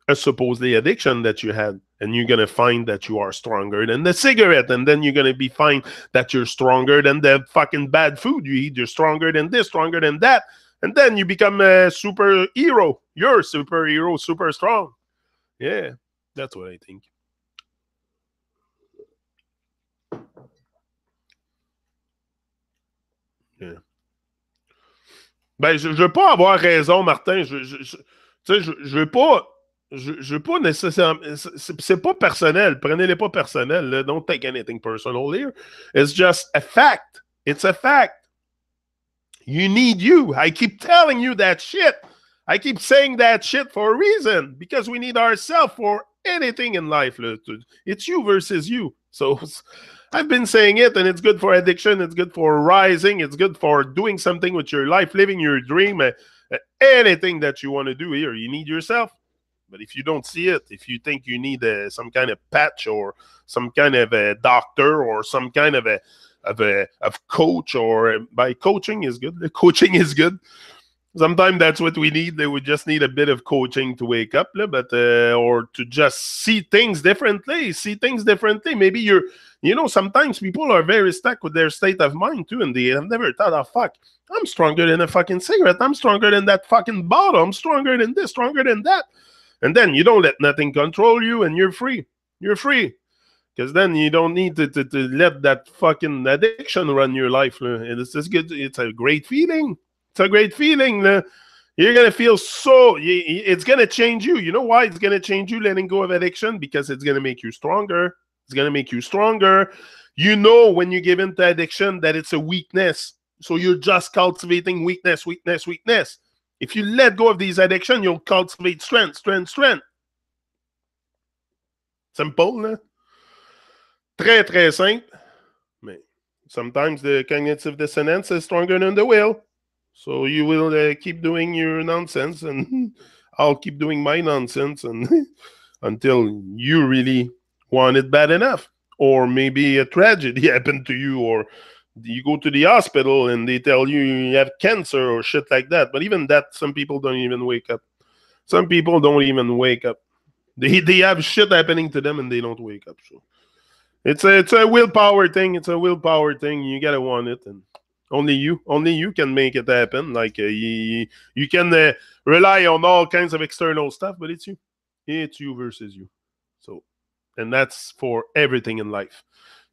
a supposedly addiction that you had, and you're gonna find that you are stronger than the cigarette, and then you're gonna be find that you're stronger than the fucking bad food you eat. You're stronger than this, stronger than that, and then you become a superhero. You're a superhero, super strong. Yeah, that's what I think. Yeah. Ben, je veux pas avoir raison, Martin. Je veux pas. Je veux pas nécessairement. C'est pas personnel. Prenez-les pas personnel. Là. Don't take anything personal here. It's just a fact. It's a fact. You need you. I keep telling you that shit. I keep saying that shit for a reason. Because we need ourselves for anything in life. It's you versus you. So I've been saying it, and it's good for addiction. It's good for rising. It's good for doing something with your life, living your dream. Anything that you want to do here, you need yourself. But if you don't see it, if you think you need some kind of patch or some kind of a doctor or some kind of coach, or by coaching is good. The coaching is good. Sometimes that's what we need. They would just need a bit of coaching to wake up, but or to just see things differently. Maybe sometimes people are very stuck with their state of mind too, and they have never thought, oh, fuck, I'm stronger than a fucking cigarette. I'm stronger than that fucking bottle. I'm stronger than this, stronger than that. And then you don't let nothing control you, and you're free. You're free. Because then you don't need to let that fucking addiction run your life. It's just good. It's a great feeling. It's a great feeling. You're going to feel it's going to change you. You know why it's going to change you, letting go of addiction? Because it's going to make you stronger. It's going to make you stronger. You know when you give into addiction that it's a weakness. So you're just cultivating weakness. If you let go of these addictions, you'll cultivate strength. Simple, né? Très, très simple. Mais sometimes the cognitive dissonance is stronger than the will. So you will keep doing your nonsense, and I'll keep doing my nonsense, and until you really want it bad enough. Or maybe a tragedy happened to you, or you go to the hospital and they tell you have cancer or shit like that. But even that, some people don't even wake up. Some people don't even wake up. They have shit happening to them and they don't wake up. So it's a willpower thing. It's a willpower thing. You gotta want it, and only you can make it happen. Like you can rely on all kinds of external stuff, but it's you versus you. So, and that's for everything in life.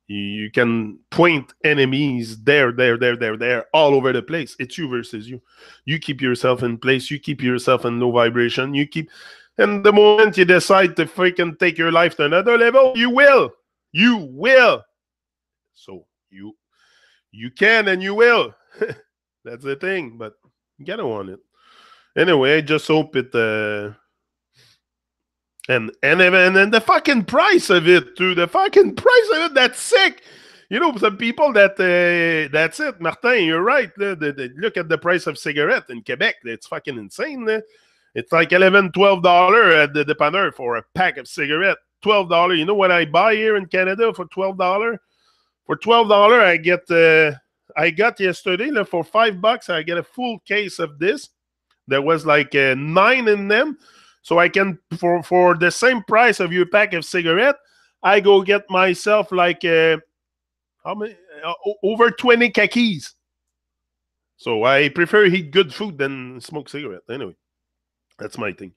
You can point enemies there, all over the place. It's you versus you. You keep yourself in place. You keep yourself in low vibration. And the moment you decide to freaking take your life to another level, you will. You will. So you can and you will. That's the thing. But you gotta want it. Anyway, I just hope it. And the fucking price of it too. The fucking price of it. That's sick. You know, some people that's it. Martin, you're right. Look at the price of cigarette in Quebec. It's fucking insane. It's like $11, $12 at the dépanneur for a pack of cigarette. $12. You know what I buy here in Canada for $12? For $12, I got yesterday for $5. I get a full case of this. There was like 9 in them. So I can, for the same price of your pack of cigarette, I go get myself like how many over 20 kakis. So I prefer eat good food than smoke cigarette. Anyway, that's my thing.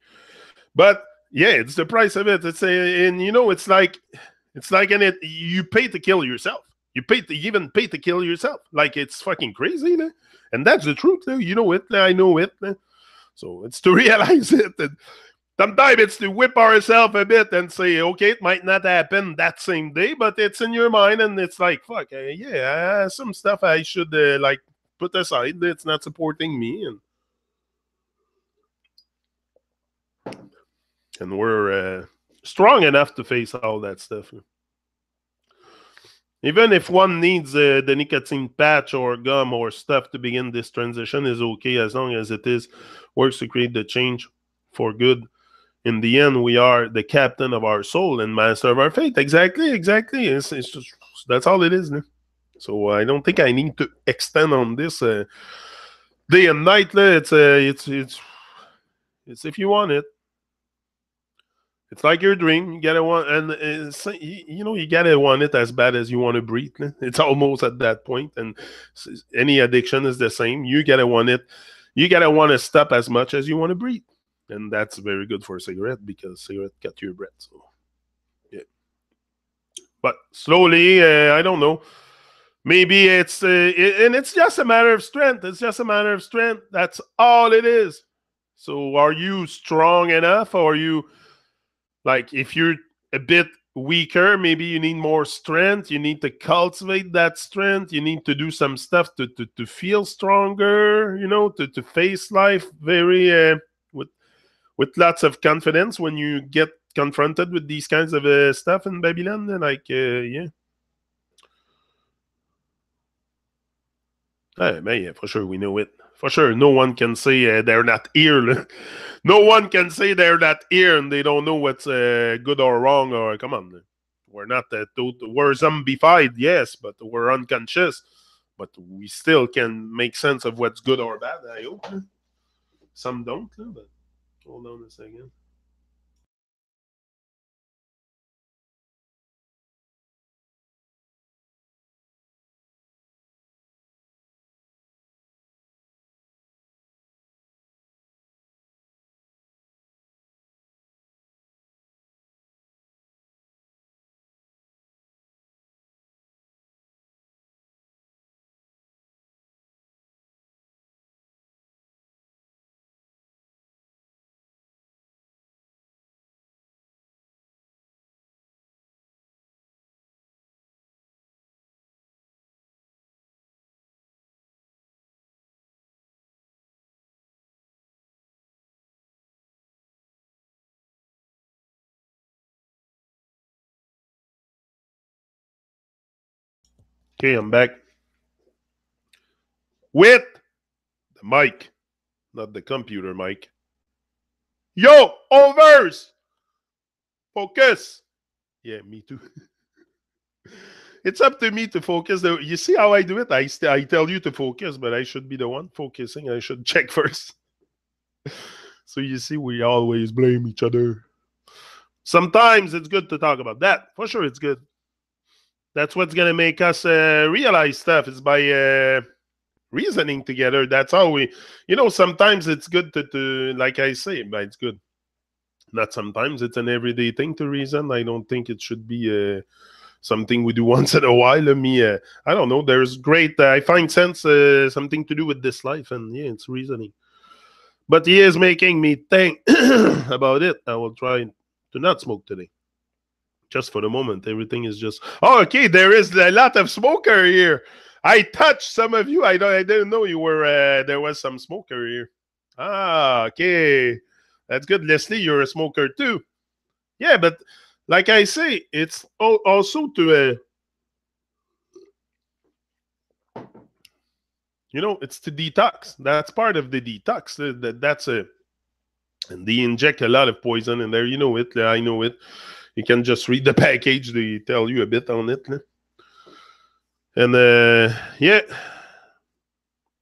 But yeah, it's the price of it. It's and you know, it's like you pay to kill yourself. You even pay to kill yourself. Like it's fucking crazy, né? And that's the truth. You know it. I know it. Né? So it's to realize it. And sometimes it's to whip ourselves a bit and say, okay, it might not happen that same day, but it's in your mind, and it's like, fuck, yeah, some stuff I should like put aside. It's not supporting me, and we're strong enough to face all that stuff. Even if one needs the nicotine patch or gum or stuff to begin this transition is okay as long as it is works to create the change for good. In the end, we are the captain of our soul and master of our fate. Exactly. It's just, that's all it is. Né? So I don't think I need to extend on this day and night. It's if you want it. It's like your dream. You gotta want, and you know, you gotta want it as bad as you want to breathe. It's almost at that point, and any addiction is the same. You gotta want it. You gotta want to stop as much as you want to breathe, and that's very good for a cigarette because cigarette cut your breath. So, yeah. But slowly, I don't know. Maybe it's and it's just a matter of strength. It's just a matter of strength. That's all it is. So, are you strong enough, or are you? Like, if you're a bit weaker, maybe you need more strength. You need to cultivate that strength. You need to do some stuff to feel stronger, you know, to face life very with lots of confidence when you get confronted with these kinds of stuff in Babylon. Like, yeah. Yeah, for sure, we know it. For sure, no one can say they're not here. No one can say they're not here and they don't know what's good or wrong. Or come on, we're not we're zombified, yes, but we're unconscious. But we still can make sense of what's good or bad. I hope some don't. But hold on a second. Okay, I'm back with the mic, not the computer mic. Yo, overs! Focus! Yeah, me too. It's up to me to focus. You see how I do it? I tell you to focus, but I should be the one focusing. I should check first. So you see, we always blame each other. Sometimes it's good to talk about that. For sure, it's good. That's what's going to make us realize stuff is by reasoning together. That's how we, you know, sometimes it's good to like I say, but it's good. Not sometimes. It's an everyday thing to reason. I don't think it should be something we do once in a while. I don't know. There's great. I find sense something to do with this life, and yeah, it's reasoning. But he is making me think about it. I will try to not smoke today. Just for the moment, everything is just. Oh, okay. There is a lot of smoker here. I touched some of you. I didn't know you were. There was some smoker here. Ah, okay. That's good, Leslie. You're a smoker too. Yeah, but like I say, it's also to you know, it's to detox. That's part of the detox. That's a, and they inject a lot of poison in there. You know it. I know it. You can just read the package. They tell you a bit on it. And yeah.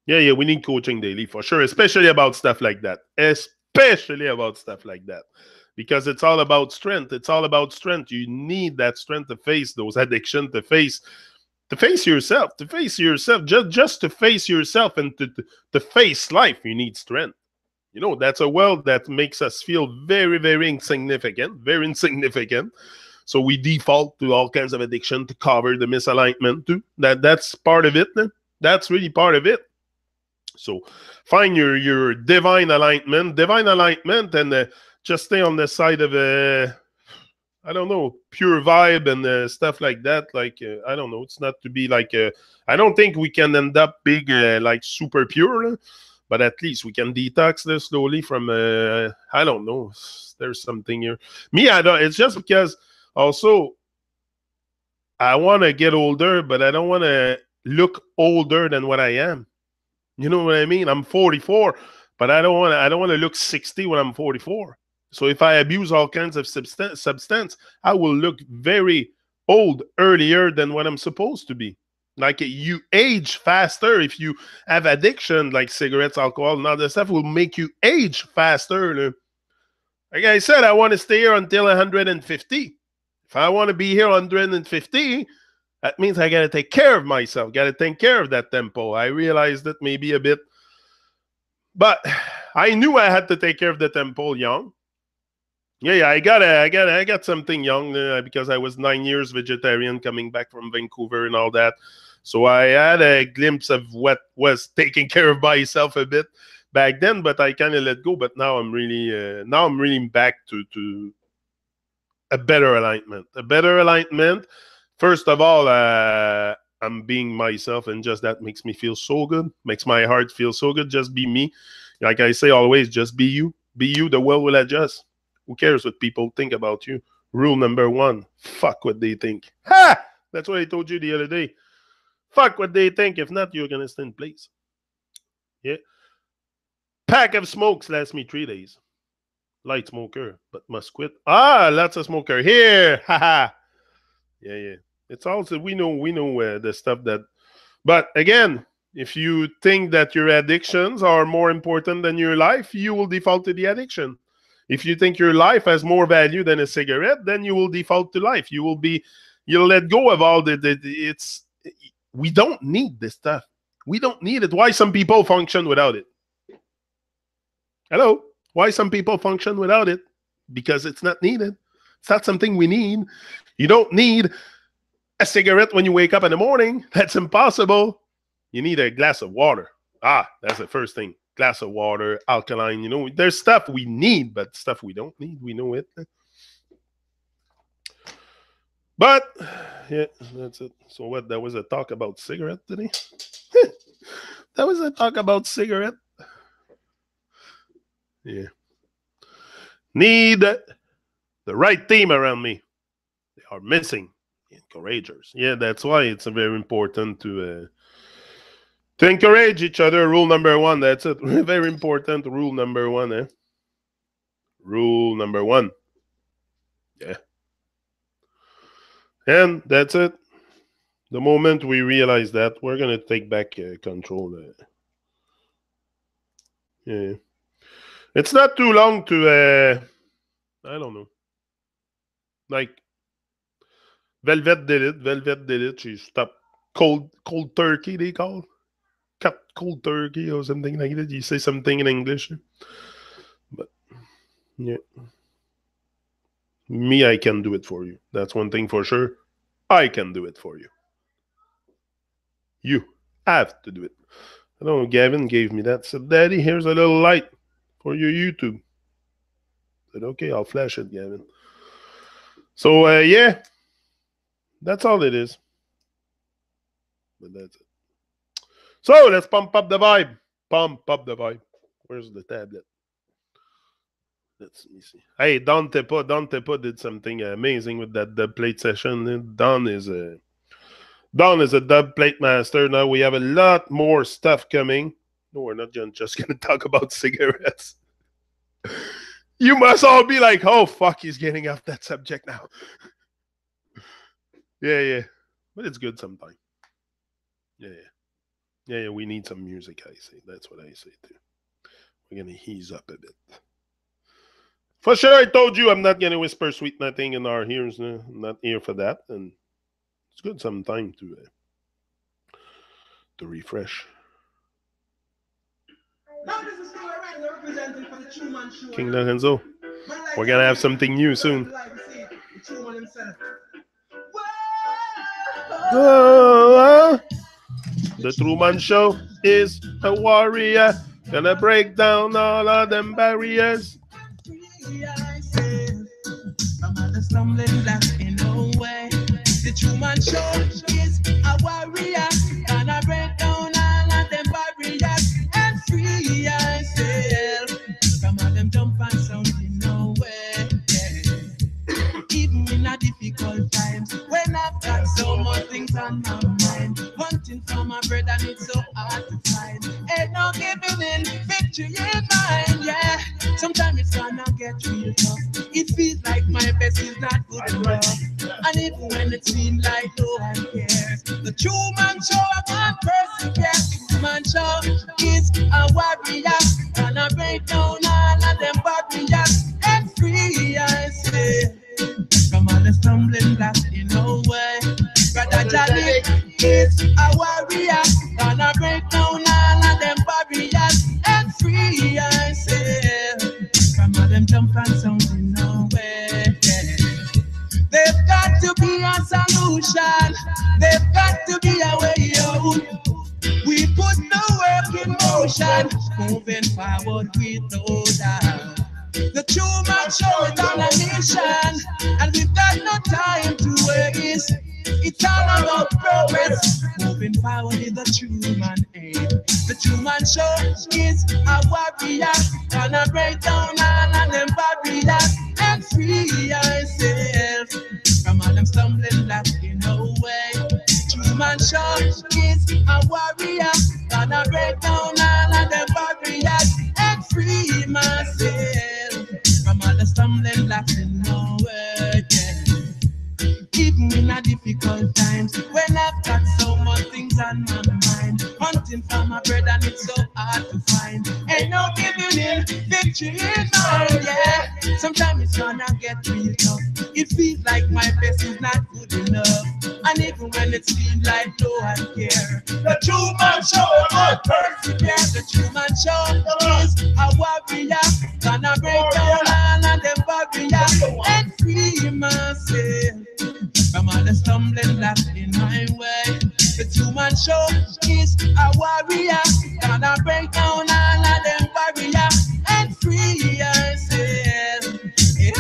Yeah, we need coaching daily for sure, especially about stuff like that. Especially about stuff like that. because it's all about strength. It's all about strength. You need that strength to face those addictions, to face yourself, just to face yourself and to face life. You need strength. That's a world that makes us feel very, very insignificant, very insignificant. So we default to all kinds of addiction to cover the misalignment too. That's part of it. That's really part of it. So find your divine alignment, and just stay on the side of I don't know, pure vibe and stuff like that. Like I don't know, it's not to be like I don't think we can end up big like super pure, but at least we can detox this slowly from I don't know. There's something here. Me, I don't. It's just because also I want to get older, but I don't want to look older than what I am. You know what I mean? I'm 44, but I don't want to look 60 when I'm 44. So if I abuse all kinds of substance, I will look very old earlier than what I'm supposed to be. Like you age faster if you have addiction like cigarettes, alcohol, and other stuff will make you age faster. Like I said, I want to stay here until 150. If I want to be here 150, that means I got to take care of myself, got to take care of that tempo. I realized that maybe a bit, but I knew I had to take care of the tempo young. Yeah, I got something young because I was 9 years vegetarian coming back from Vancouver and all that. So I had a glimpse of what was taking care of myself a bit back then, but I kind of let go. But now I'm really back to a better alignment. A better alignment. First of all, I'm being myself, and just that makes me feel so good. Makes my heart feel so good. Just be me. Like I say always, just be you. Be you. The world will adjust. Who cares what people think about you? Rule number one: fuck what they think. Ha! That's what I told you the other day. Fuck what they think. If not, you're gonna stay in place. Yeah. Pack of smokes lasts me 3 days. Light smoker, but must quit. Ah, lots of smoker here. Haha. Yeah, yeah. It's also we know the stuff that. But again, if you think that your addictions are more important than your life, you will default to the addiction. If you think your life has more value than a cigarette, then you will default to life. You'll let go of all it's. We don't need this stuff. We don't need it. Why some people function without it? Hello? Why some people function without it? Because it's not needed. It's not something we need. You don't need a cigarette when you wake up in the morning. That's impossible. You need a glass of water. Ah, that's the first thing. Glass of water, alkaline. There's stuff we need, but stuff we don't need. We know it. But yeah, that's it. So what? That was a talk about cigarette today. That was a talk about cigarette. Yeah. Need the right team around me. They are missing. Encouragers. Yeah, that's why it's very important to encourage each other. Rule number one. That's it. Very important. Rule number one. Rule number one. Yeah. And that's it. The moment we realize that, we're gonna take back control. Yeah. It's not too long to. I don't know. Like Velvet did it. Velvet did it. She stopped cold turkey. They call cut cold turkey or something like that. You say something in English, but yeah, me, I can do it for you. That's one thing for sure. I can do it for you. You have to do it. I don't know. Gavin gave me that. Said, "Daddy, here's a little light for your YouTube." I said, "Okay, I'll flash it, Gavin." So yeah, that's all it is. But that's it. So let's pump up the vibe. Pump up the vibe. Where's the tablet? Let me see. Hey, Don Tepa. Don Tepa did something amazing with that dub plate session. Don is a dub plate master. Now we have a lot more stuff coming. No, we're not just going to talk about cigarettes. You must all be like, oh, fuck, he's getting off that subject now. Yeah, yeah. But it's good sometimes. Yeah, yeah. Yeah, yeah, we need some music, I say. That's what I say too. We're going to ease up a bit. For sure, I told you I'm not going to whisper sweet nothing in our ears. I'm not here for that. And it's good sometime to refresh. King Lorenzo, we're going to have something new soon. The Truman Show is a warrior, gonna break down all of them barriers. Stumbling blocks in no way. The Truman Show is a warrior, gonna break down all of them barriers and free ourselves from all them jump and sound in no way. Yeah. Even in a difficult times, when I've got so much things on my mind, hunting for my bread and it's so hard to find. Ain't no giving in, victory in mine, yeah. Sometimes it's gonna get real tough. It feels like my best is not good enough. And even when it seems like no one cares, the Truman Show, I can't persevere. The Truman Show is a warrior, gonna break down all of them barriers and free ourselves from all the stumbling blocks in no way. Brother Johnny is a warrior, gonna break down all of them barriers and free ourselves from all them jump and sound in no way. Yeah. They've got to be a solution. They've got to be a way out. We put the work in motion, moving forward with no doubt. The Truman Show is on a mission, and we've got no time to waste. It's all about progress, moving forward is the Truman aim. The Truman Show is a warrior, gonna break down all of them barriers and free ourselves from all them stumbling blocks in no way. Truman Show is a warrior, gonna break down all of them barriers and free myself from all the stumbling blocks in no way. Yeah. Even in a difficult times, when I've got so much things on my mind, hunting for my bread and it's so hard to find. Ain't no giving in, victory in mine, yeah. Sometimes it's gonna get real tough. It feels like my best is not good enough. And even when it seems like no one cares, the Truman Show will persevere. The Truman Show is a warrior, gonna break down all of them barriers and free myself from all the stumbling blocks in my way. The Truman Show is a warrior, gonna break down all of them barriers and free ourselves. Yeah.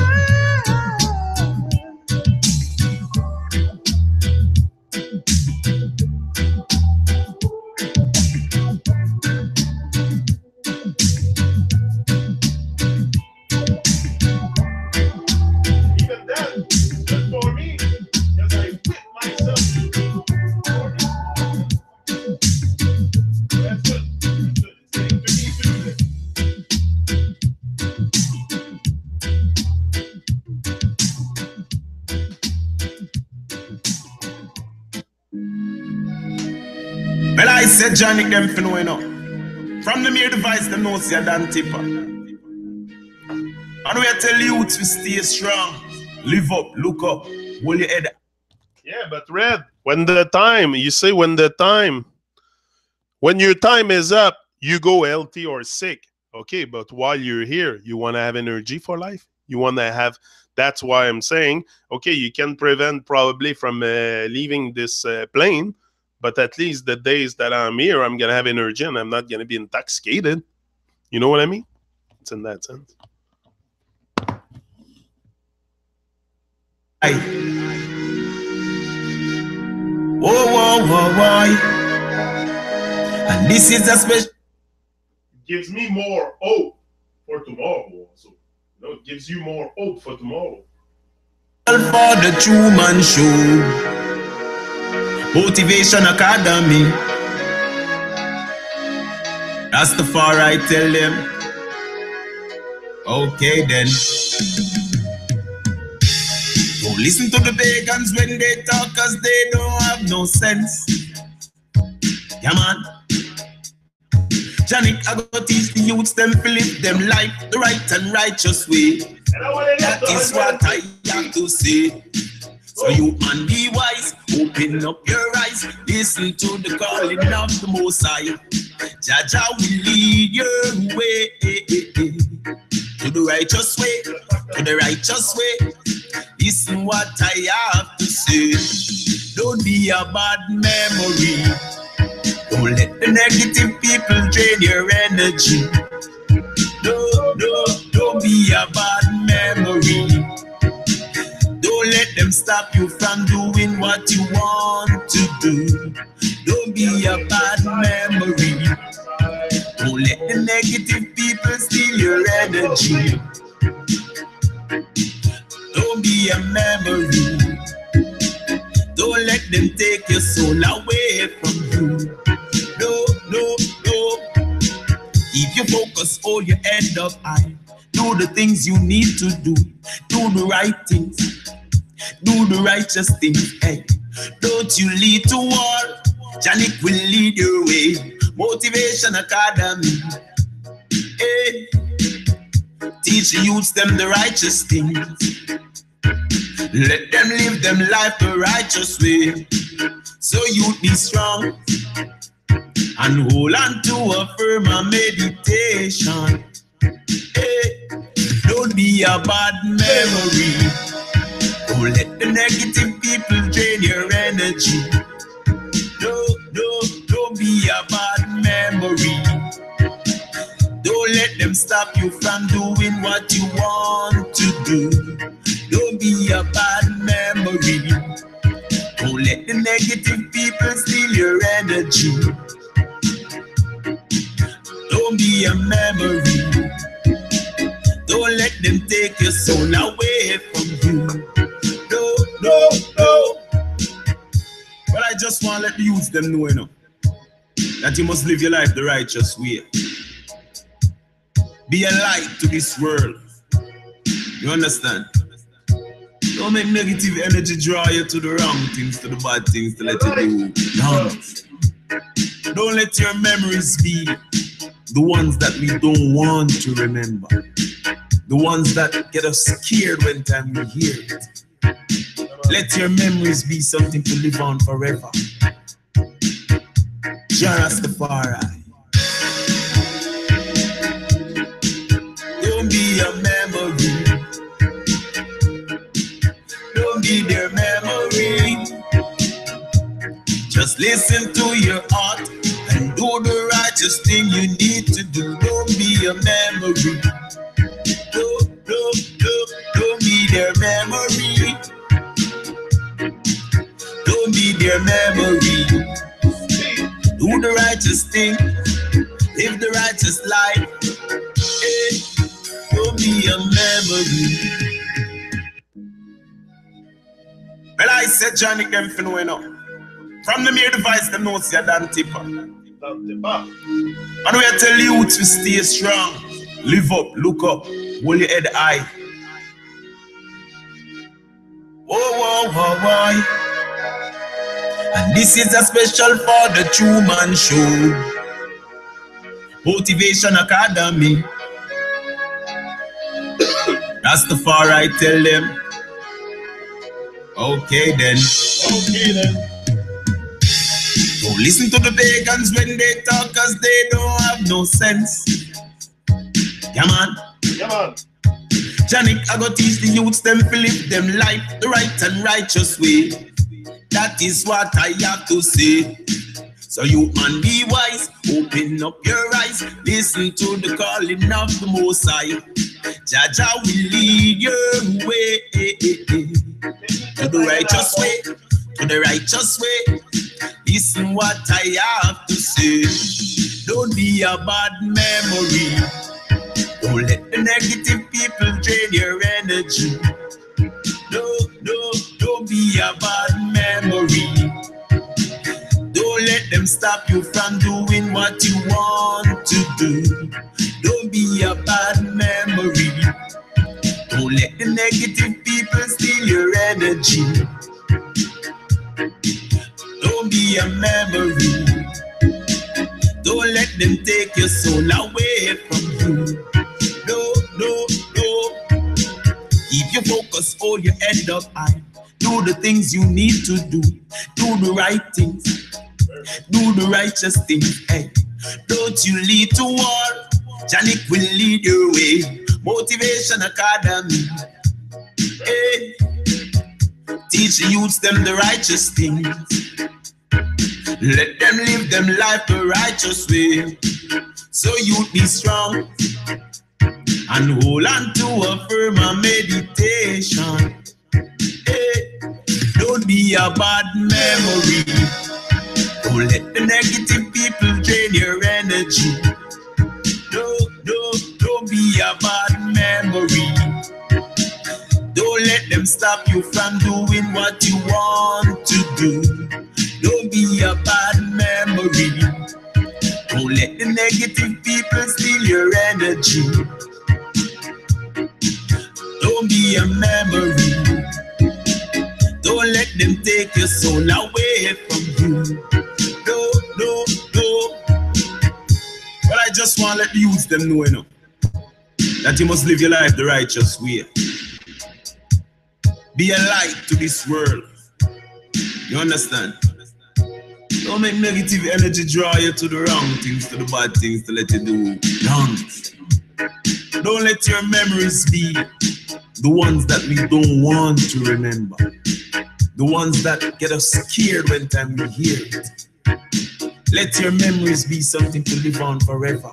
Well, I said Johnny them for knowing up. From the mere device, them know see a damn tipper. And we tell youths we stay strong. Live up, look up, hold your head. Yeah, but Red, when the time, you say when your time is up, you go healthy or sick. Okay, but while you're here, you want to have energy for life. You want to have, that's why I'm saying, okay, you can prevent probably from leaving this plane. But at least the days that I'm here, I'm going to have energy and I'm not going to be intoxicated. You know what I mean? It's in that sense. Whoa. And this is a special. It gives me more hope for tomorrow also. You know, it gives you more hope for tomorrow. For the Truman Show. Motivation Academy. That's the far I tell them. Okay then. Don't listen to the pagans when they talk, cause they don't have no sense. Yeah man. Johnny, I go teach the youths them to live them life the right and righteous way. That is what I have to say. So you man be wise, open up your eyes, listen to the calling of the Most High. Jaja will lead your way to the righteous way, to the righteous way. Listen what I have to say. Don't be a bad memory. Don't let the negative people drain your energy. No, don't be a bad memory. Don't let them stop you from doing what you want to do. Don't be a bad memory. Don't let the negative people steal your energy. Don't be a memory. Don't let them take your soul away from you. No. If you focus, hold your head up high. Do the things you need to do. Do the right things. Do the righteous things. Hey, don't you lead to war. Janik will lead your way. Motivation Academy. Hey, teach the youths them the righteous things. Let them live them life the righteous way. So you be strong and hold on to a firm meditation. Hey, don't be a bad memory. Don't let the negative people drain your energy. No, don't be a bad memory. Don't let them stop you from doing what you want to do. Don't be a bad memory. Don't let the negative people steal your energy. Don't be a memory. Don't let them take your soul away from you. No. But I just want to let the youths them know, that you must live your life the righteous way. Be a light to this world. You understand? Don't make negative energy draw you to the wrong things, to the bad things, to let you do. No. Don't let your memories be the ones that we don't want to remember. The ones that get us scared when time we hear it. Let your memories be something to live on forever. Jah Rastafari. Don't be a memory. Don't be their memory. Just listen to your heart and do the righteous thing you need to do. Don't be a memory. Don't be their memory. Don't be their memory. Do the righteous thing. Live the righteous life. Hey, don't be a memory. Well, I said Johnny them for knowing up. From the mere device, them know see a damn tipper. And we tell you to stay strong. Live up, look up, hold your head high. Whoa. And this is a special for the True Man Show. Motivation Academy. Rastafari tell them. Okay then. Don't listen to the pagans when they talk, cause they don't have no sense. Yeah man. Janik, I go teach the youths them to live them life the right and righteous way. That is what I have to say. So you man be wise, open up your eyes, listen to the calling of the Most High. Jaja will lead your way to the righteous way, to the righteous way. Listen what I have to say. Don't be a bad memory. Don't let the negative people drain your energy. Don't be a bad memory. Don't let them stop you from doing what you want to do. Don't be a bad memory. Don't let the negative people steal your energy. Don't be a memory. Don't let them take your soul away from you. No. focus, hold your head up high. Do the things you need to do. Do the right things. Do the righteous things. Hey, don't you lead to war. Janik will lead your way. Motivation Academy. Hey, teach the youths them the righteous things. Let them live them life the righteous way. So you be strong and hold on to a firm meditation. Hey, don't be a bad memory. Don't let the negative people drain your energy. Don't be a bad memory. Don't let them stop you from doing what you want to do. Don't be a bad memory. Don't let the negative people steal your energy. Don't be a memory. Don't let them take your soul away from you. No. But I just want to let the youth them know, that you must live your life the righteous way. Be a light to this world. You understand? Don't make negative energy draw you to the wrong things, to the bad things, to let you do wrong. Don't let your memories be the ones that we don't want to remember. The ones that get us scared when time we hear it. Let your memories be something to live on forever.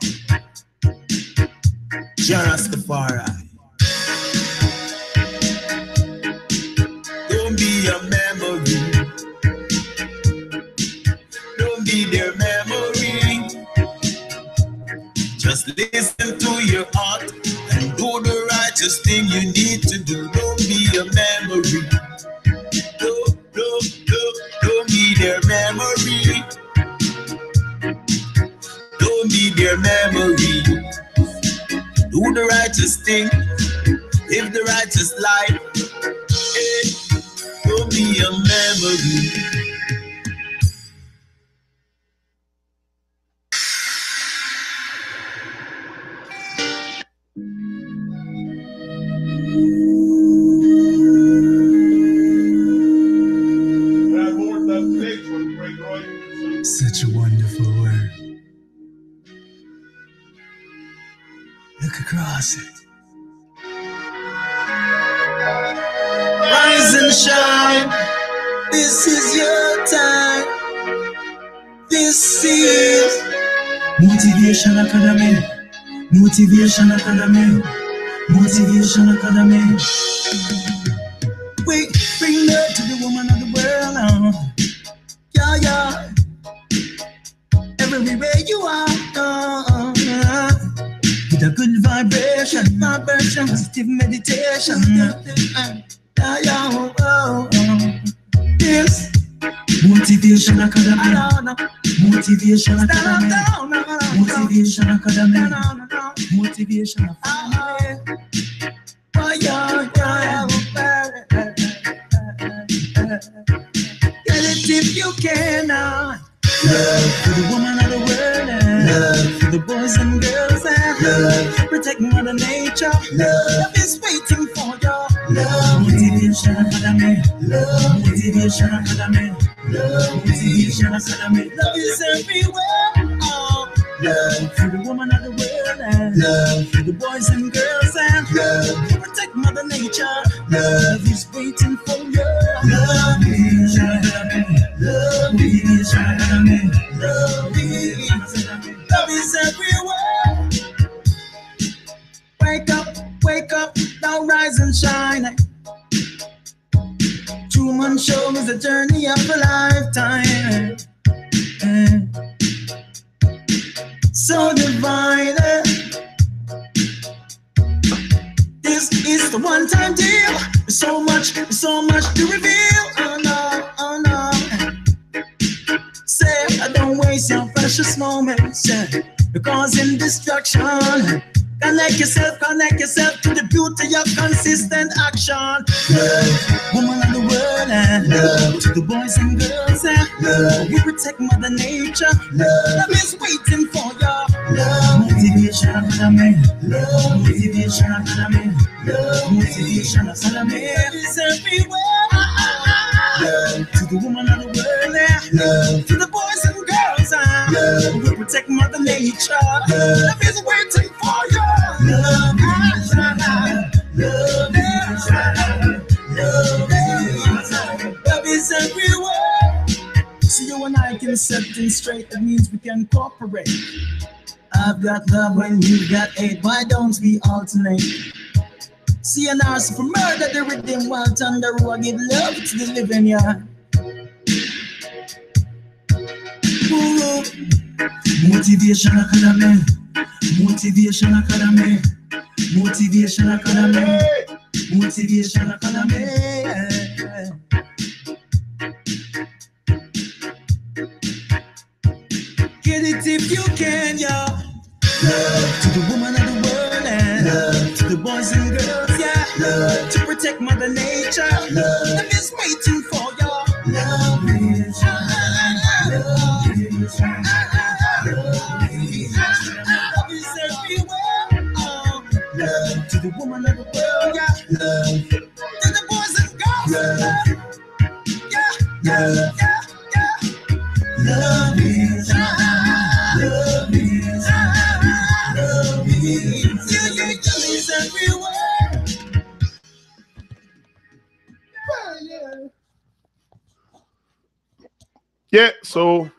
Jah Rastafari. Don't be a memory. Don't be their memory. Just listen to your heart and do the righteous thing you need to do. Don't be a memory. Don't be their memory. Don't be their memory. Do the righteous thing. Live the righteous life. Hey, don't be a memory. Such a wonderful word. Look across it. Rise and shine. This is your time. This is Motivation Academy. Motivation Academy. Motivation Academy. We bring love to the woman of the world. Yeah. Everywhere you are, with a good vibration, positive meditation. Yes, Motivation Academy. Motivation Academy. Motivation Academy. Motivation Academy. Get it if you can. Love for the woman of the world, and love for the boys and girls, and love protect Mother Nature. Love is waiting for you. Love Motivation Academy. Love Motivation Academy. Love Motivation Academy. Love is everywhere. Love for the woman of the world, and love for the boys and girls, and love protect Mother Nature. Love is waiting for you. Love Motivation Academy. Love Motivation Academy. Love is everywhere. Wake up, now rise and shine. Truman Show is a journey of a lifetime. So divine. This is the one-time deal. So much to reveal. Oh no. Say, don't waste your precious moments, causing destruction. Connect yourself to the beauty of consistent action. Love, woman of the world, and love to the boys and girls, and love. We protect Mother Nature. Love is waiting for you. Motivation academy, motivation academy, motivation academy is everywhere. To the woman of the world, to the boys and girls, we protect Mother Nature. Love is waiting for you. Love is everywhere. See, you and I can set things straight. That means we can cooperate. I've got love when you've got hate. Why don't we alternate? See, an arson for murder, the rhythm while thunder. I give love to the living, yeah. Ooh. Motivation Academy, Motivation Academy, Motivation Academy, Motivation Academy. Get it if you can, yeah. Love to the woman of the world, and love to the boys and girls, yeah. Love to protect Mother Nature. Love is waiting for y'all. Love is everywhere. Love to the woman of the world, yeah. Love to the boys and girls, love. Yeah, yeah, yeah, yeah. Love is everywhere. Yeah, so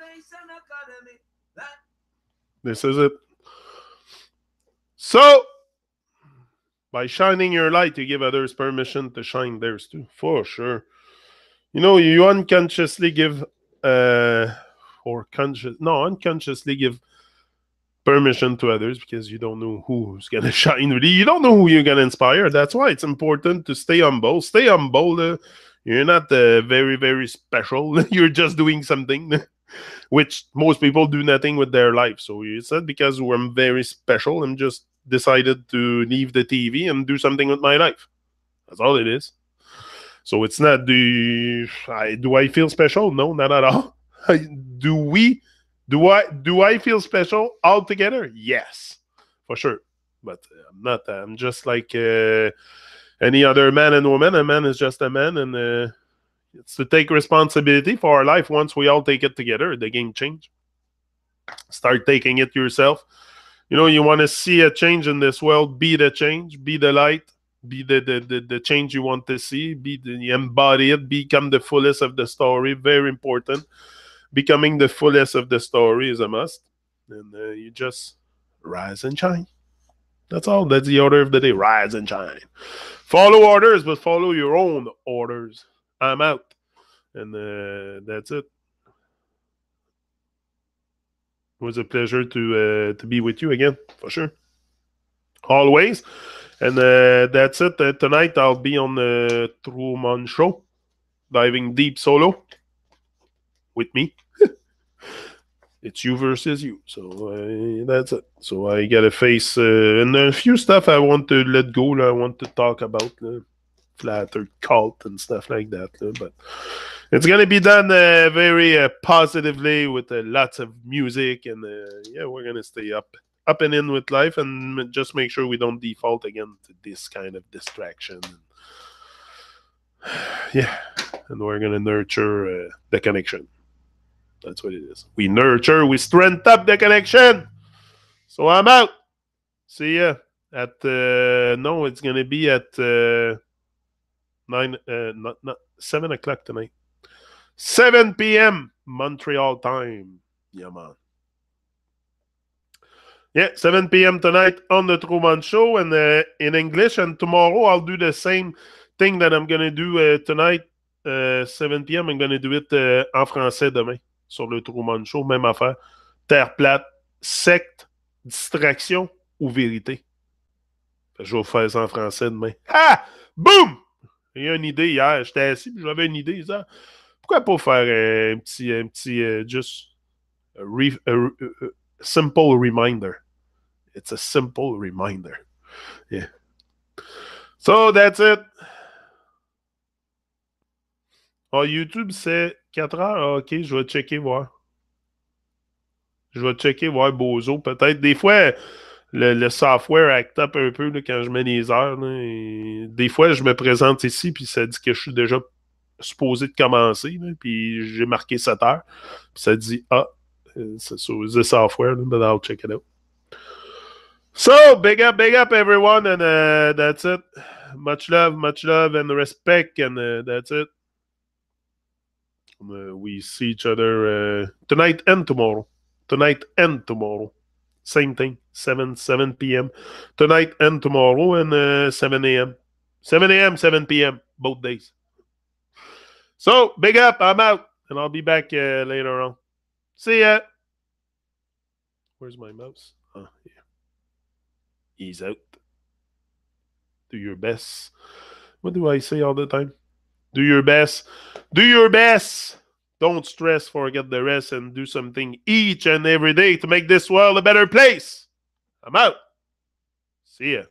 this is it. So, by shining your light, you give others permission to shine theirs too, for sure. You know, you unconsciously give, unconsciously give permission to others because you don't know who's going to shine really. You don't know who you're going to inspire. That's why it's important to stay humble. Stay humble. You're not very, very special. You're just doing something, which most people do nothing with their life. So it's not because I'm very special. I'm just decided to leave the TV and do something with my life. That's all it is. So it's not do I feel special? No, not at all. Do I feel special altogether? Yes, for sure. But I'm not. I'm just like any other man and woman. A man is just a man, and it's to take responsibility for our life. Once we all take it together, the game change. Start taking it yourself. You know, you want to see a change in this world. Be the change. Be the light. Be the change you want to see. Embody it. Become the fullest of the story. Very important. Becoming the fullest of the story is a must. And you just rise and shine. That's all. That's the order of the day. Rise and shine. Follow orders, but follow your own orders. I'm out. And that's it. It was a pleasure to be with you again, for sure. Always. And that's it. Tonight I'll be on the Truman Show, diving deep solo with me. It's you versus you. So that's it. So I got to face and a few stuff I want to let go. I want to talk about flat earth cult and stuff like that. But it's going to be done very positively with lots of music. And yeah, we're going to stay up and in with life and just make sure we don't default again to this kind of distraction. Yeah. And we're going to nurture the connection. That's what it is. We nurture, we strengthen up the connection. So I'm out. See ya at no, it's gonna be at 7 o'clock tonight. 7 p.m. Montreal time. Yeah, man. Yeah, 7 p.m. tonight on the Truman Show and in English. And tomorrow I'll do the same thing that I'm gonna do tonight. 7 p.m. I'm gonna do it en français demain. Sur le Truman Show, même affaire. Terre plate, secte, distraction ou vérité. Je vais vous faire ça en français demain. Ah! Boum! J'ai eu une idée hier. J'étais assis et j'avais une idée. Ça. Pourquoi pas faire un petit just simple reminder. It's a simple reminder. Yeah. So, that's it. Oh, YouTube, c'est 4 heures? Ah, OK, je vais checker, voir. Je vais checker, voir Bozo. Peut-être. Des fois, le software act up un peu là, quand je mets les heures. Là, et des fois, je me présente ici, puis ça dit que je suis déjà supposé de commencer. Là, puis j'ai marqué 7 heures. Puis ça dit, c'est sur the software, là, but I'll check it out. So, big up everyone, and that's it. Much love, and respect, and that's it. We see each other tonight and tomorrow. Same thing, 7 p.m. Tonight and tomorrow, and 7 a.m. 7 a.m., 7 p.m. both days. So, big up, I'm out, and I'll be back later on. See ya. Where's my mouse? Oh, yeah. He's out. Do your best. What do I say all the time? Do your best. Do your best. Don't stress, forget the rest, and do something each and every day to make this world a better place. I'm out. See ya.